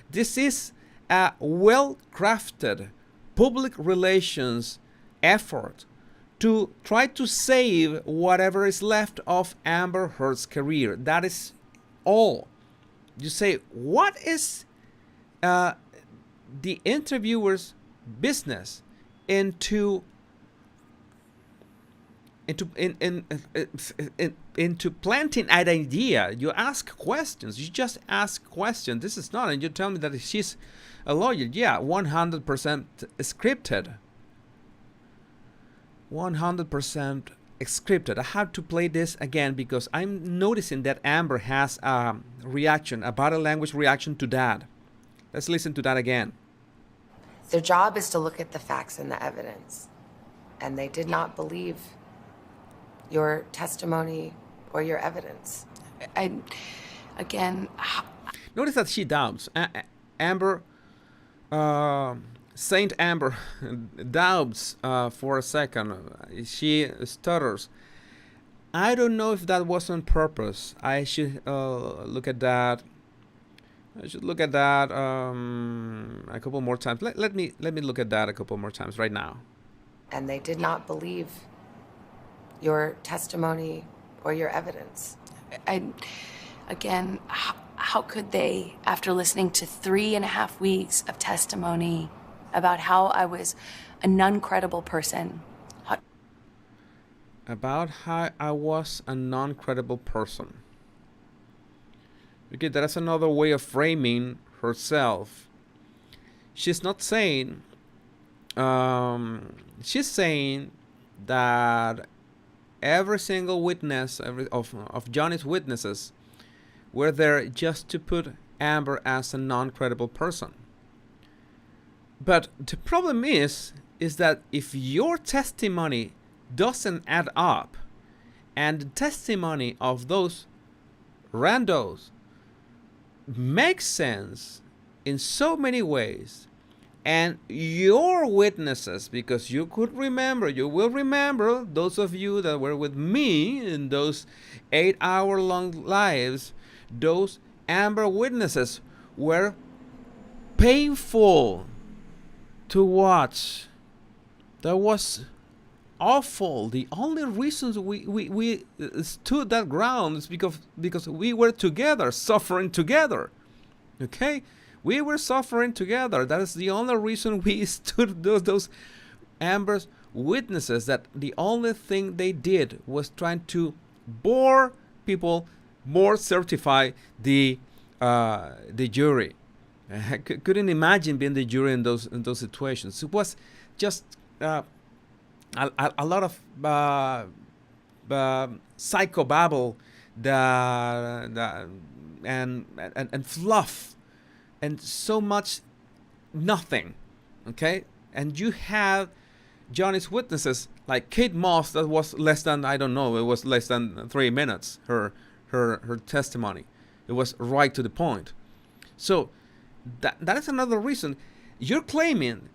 This is a well-crafted public relations effort to try to save whatever is left of Amber Heard's career. That is all. You say, what is the interviewer's business into planting an idea? You ask questions. You just ask questions. This is not, and you tell me that she's a lawyer. Yeah, 100% scripted. 100% scripted. I have to play this again because I'm noticing that Amber has a reaction, a body language reaction to that. Let's listen to that again. Their job is to look at the facts and the evidence. And they did not believe your testimony or your evidence. Notice that she doubts. Amber, Saint Amber, doubts for a second. She stutters. I don't know if that was on purpose. I should look at that. I should look at that a couple more times. Let me look at that a couple more times right now. And they did not believe your testimony or your evidence. Again, how could they, after listening to 3.5 weeks of testimony about how I was a non-credible person? About how I was a non-credible person. Okay, that's another way of framing herself. She's not saying, she's saying that every single witness of Johnny's witnesses were there just to put Amber as a non-credible person. But the problem is that if your testimony doesn't add up, and the testimony of those randos makes sense in so many ways, and your witnesses, because you will remember, those of you that were with me in those 8-hour-long lives, those Amber witnesses were painful to watch. That was awful. The only reasons we stood that ground is because we were together, suffering together. Okay? We were suffering together. That is the only reason we stood those Amber's witnesses. That the only thing they did was trying to bore people, more certify the jury. I couldn't imagine being the jury in those situations. It was just a lot of psychobabble and fluff, and so much nothing. Okay, and you have Johnny's witnesses like Kate Moss. That was less than, I don't know, it was less than 3 minutes. Her testimony, it was right to the point. So that is another reason you're claiming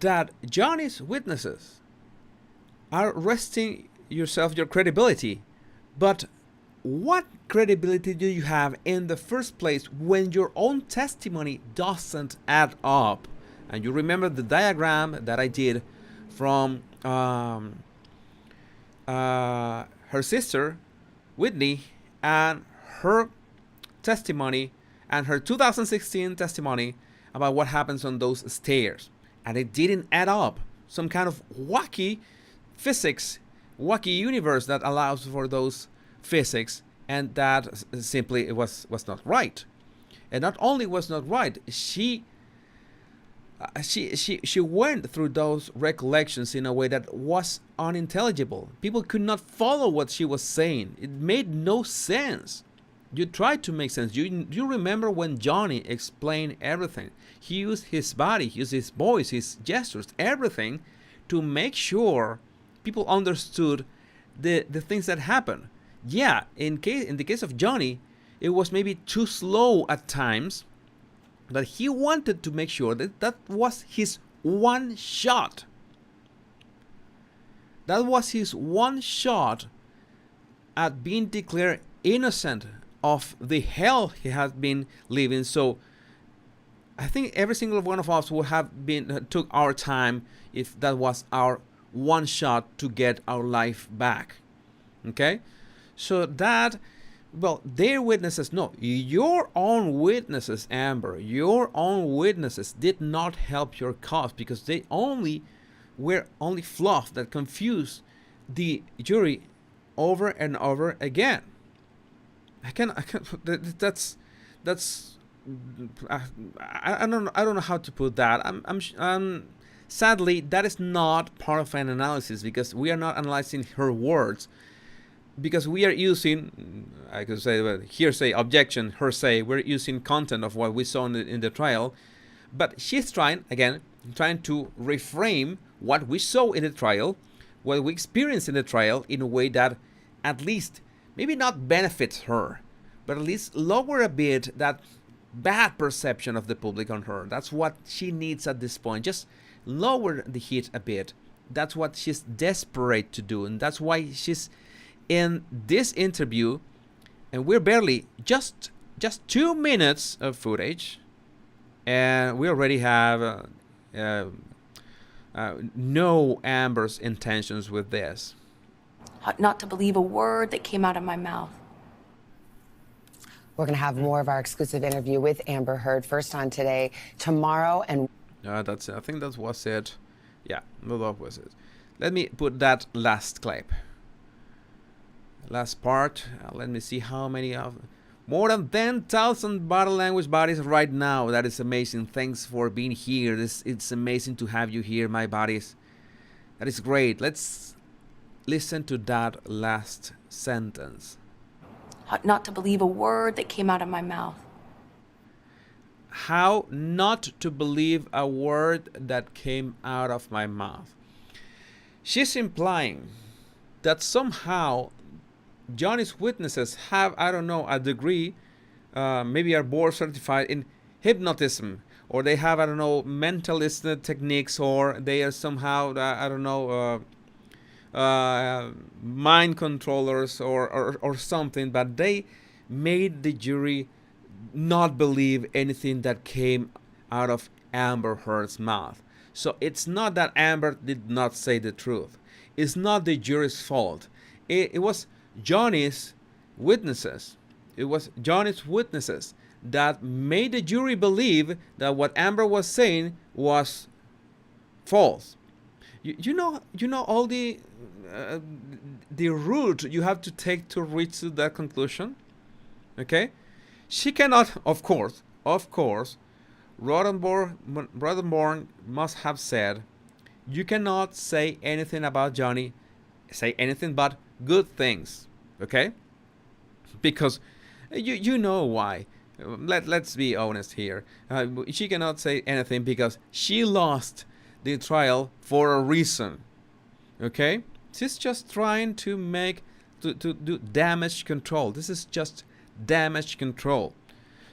that Johnny's witnesses are resting your credibility. But what credibility do you have in the first place when your own testimony doesn't add up? And you remember the diagram that I did from her sister Whitney and her testimony and her 2016 testimony about what happens on those stairs. And it didn't add up. Some kind of wacky physics, wacky universe that allows for those physics, and that simply it was not right. And not only was not right, she went through those recollections in a way that was unintelligible. People could not follow what she was saying. It made no sense. You tried to make sense. You remember when Johnny explained everything. He used his body, he used his voice, his gestures, everything to make sure people understood the things that happened. Yeah, in the case of Johnny, it was maybe too slow at times, but he wanted to make sure that was his one shot. That was his one shot at being declared innocent of the hell he had been living. So I think every single one of us would have been took our time if that was our one shot to get our life back. Okay, so that, well, their witnesses, no, your own witnesses, Amber, your own witnesses did not help your cause, because they were only fluff that confused the jury over and over again. I don't know how to put that. I'm sadly, that is not part of an analysis, because we are not analyzing her words, because we are using, I could say, hearsay, objection, hearsay. We're using content of what we saw in the trial, but she's trying to reframe what we saw in the trial, what we experienced in the trial, in a way that at least maybe not benefits her, but at least lower a bit that bad perception of the public on her. That's what she needs at this point. Just lower the heat a bit. That's what she's desperate to do, and that's why she's in this interview, and we're barely just 2 minutes of footage, and we already have no Amber's intentions with this. Not to believe a word that came out of my mouth. We're going to have more of our exclusive interview with Amber Heard first on Today, tomorrow, and That's it. I think that was it. Yeah, no, that was it. Let me put that last clip. Last part. Let me see how many of... More than 10,000 body language bodies right now. That is amazing. Thanks for being here. It's amazing to have you here, my buddies. That is great. Let's listen to that last sentence. Not to believe a word that came out of my mouth. How not to believe a word that came out of my mouth. She's implying that somehow Johnny's witnesses have, I don't know, a degree, maybe are board certified in hypnotism, or they have, I don't know, mentalist techniques, or they are somehow, I don't know, mind controllers or something, but they made the jury not believe anything that came out of Amber Heard's mouth. So it's not that Amber did not say the truth. It's not the jury's fault. It was Johnny's witnesses. It was Johnny's witnesses that made the jury believe that what Amber was saying was false. You know all the route you have to take to reach to that conclusion. Okay, she cannot, of course, Roddenborn must have said, you cannot say anything about Johnny, say anything but good things, okay? Because you know why. Let's be honest here. She cannot say anything because she lost the trial for a reason, okay? She's just trying to do damage control. This is just damage control.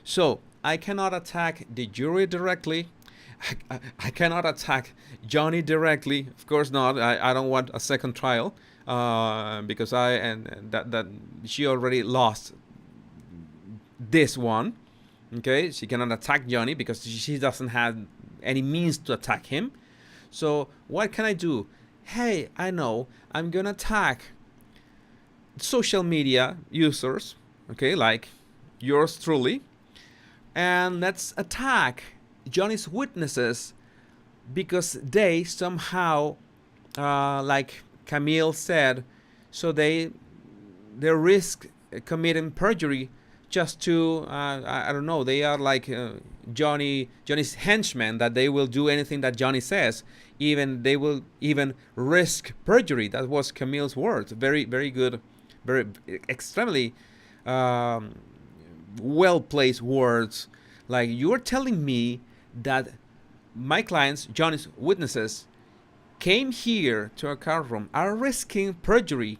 So I cannot attack the jury directly. I cannot attack Johnny directly. Of course not. I don't want a second trial because that she already lost this one. Okay, she cannot attack Johnny because she doesn't have any means to attack him. So what can I do? Hey, I know I'm gonna attack social media users. Okay, like yours truly. And let's attack Johnny's witnesses because they somehow, like Camille said, so they risk committing perjury just to, I don't know, they are like Johnny's henchmen, that they will do anything that Johnny says. They will even risk perjury. That was Camille's words. Very, very good, very extremely well-placed words. Like, you're telling me that my clients, Johnny's witnesses, came here to a courtroom, are risking perjury,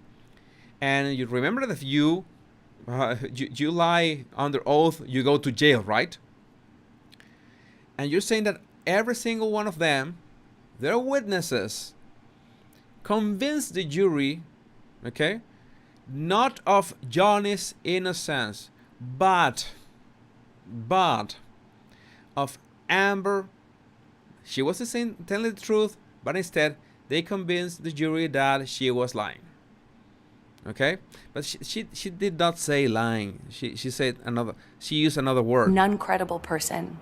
and you remember that if you lie under oath, you go to jail, right? And you're saying that every single one of them, their witnesses, convinced the jury, okay, not of Johnny's innocence, but of Amber. She was telling the truth, but instead they convinced the jury that she was lying. Okay, but she did not say lying. She said another. She used another word. An uncredible person.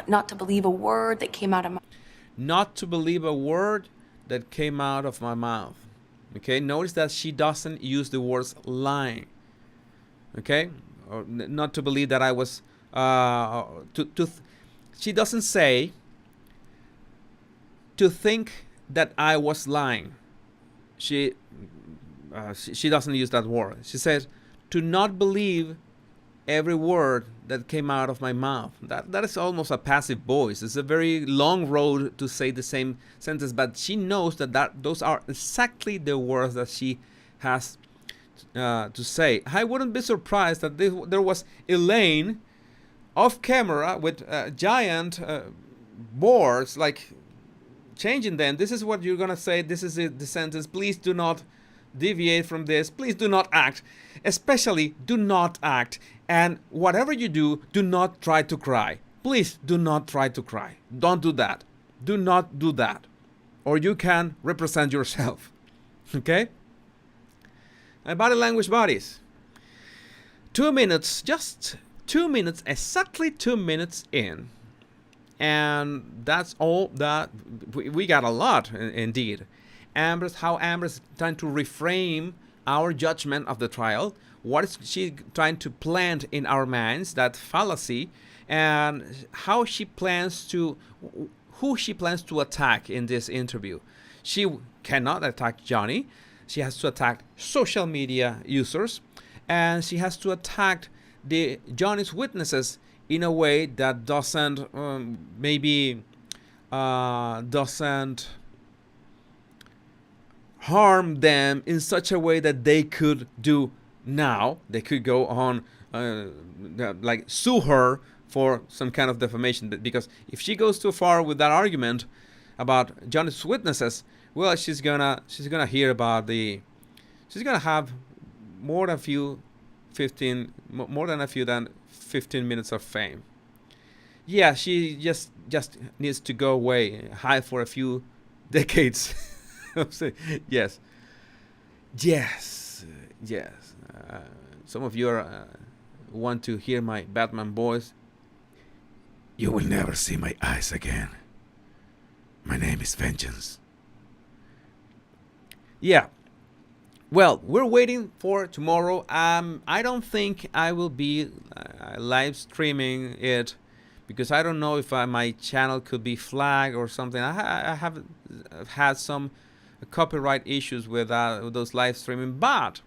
Not to believe a word that came out of my... Not to believe a word that came out of my mouth. Okay, notice that she doesn't use the words lying. Okay, or not to believe that I was. She doesn't say to think that I was lying. She doesn't use that word. She says to not believe every word that came out of my mouth. That is almost a passive voice. It's a very long road to say the same sentence, but she knows that those are exactly the words that she has to say. I wouldn't be surprised that there was Elaine off camera with giant boards, like changing them. This is what you're gonna say. This is the sentence. Please do not deviate from this. Please do not act. Especially, do not act. And whatever you do, do not try to cry. Please do not try to cry. Don't do that. Do not do that. Or you can represent yourself. Okay? My body language buddies. 2 minutes, just 2 minutes, exactly 2 minutes in. And that's all that we got a lot indeed. How Amber's trying to reframe our judgment of the trial. What is she trying to plant in our minds, that fallacy, and how she plans to, who she plans to attack in this interview. She cannot attack Johnny. She has to attack social media users, and she has to attack Johnny's witnesses in a way that doesn't doesn't harm them in such a way that they could do now. They could go on like sue her for some kind of defamation, because if she goes too far with that argument about Johnny's witnesses, well, she's gonna hear about she's gonna have more than a few than 15 minutes of fame. Yeah, she just needs to go away, hide for a few decades. Yes. Some of you want to hear my Batman voice. You will never see my eyes again. My name is Vengeance. Yeah. Well, we're waiting for tomorrow. I don't think I will be live streaming it, because I don't know if my channel could be flagged or something. I have had some copyright issues with those live streaming, but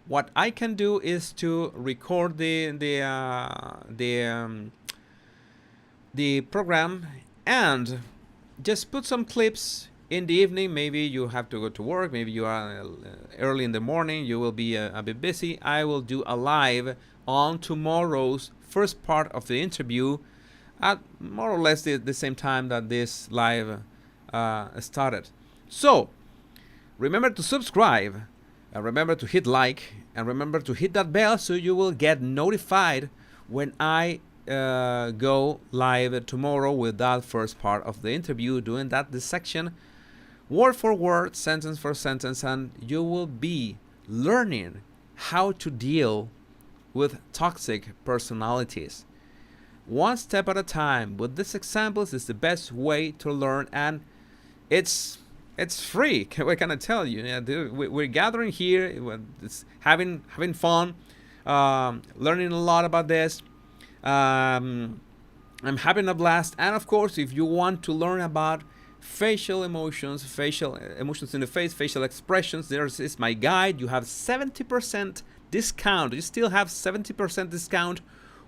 what I can do is to record the program and just put some clips in the evening. Maybe you have to go to work, maybe you are early in the morning, you will be a bit busy. I will do a live on tomorrow's first part of the interview at more or less the same time that this live started. So remember to subscribe, and remember to hit like, and remember to hit that bell so you will get notified when I go live tomorrow with that first part of the interview, doing that dissection word for word, sentence for sentence, and you will be learning how to deal with toxic personalities. One step at a time. With these examples is the best way to learn, and it's free. What can I tell you? We're gathering here, it's having fun, learning a lot about this. I'm having a blast, and of course, if you want to learn about facial emotions in the face, facial expressions, there's is my guide. You have 70% discount. You still have 70% discount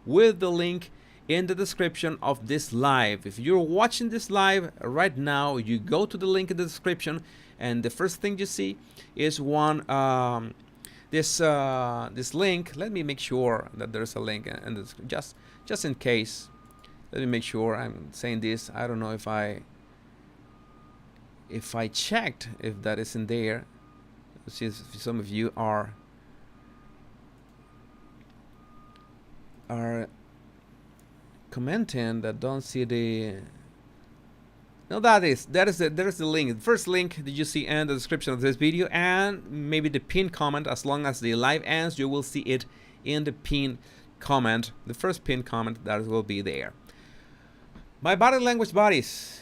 with the link in the description of this live. If you're watching this live right now, you go to the link in the description, and the first thing you see is this link. Let me make sure that there's a link, and just in case, let me make sure I'm saying this. I don't know if I checked if that isn't there. Since some of you are commenting that don't see the. No, there is the link. The first link that you see in the description of this video, and maybe the pinned comment. As long as the live ends, you will see it in the pinned comment. The first pinned comment that will be there. My body language buddies.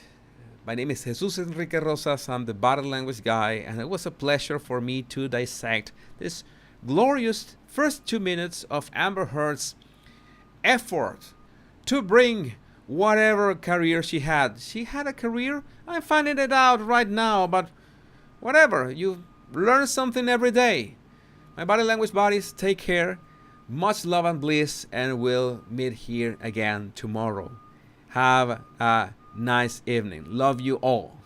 My name is Jesus Enrique Rosas. I'm the body language guy, and it was a pleasure for me to dissect this glorious first 2 minutes of Amber Heard's effort to bring whatever career she had. She had a career? I'm finding it out right now, but whatever. You learn something every day. My body language buddies, take care. Much love and bliss, and we'll meet here again tomorrow. Have a nice evening. Love you all.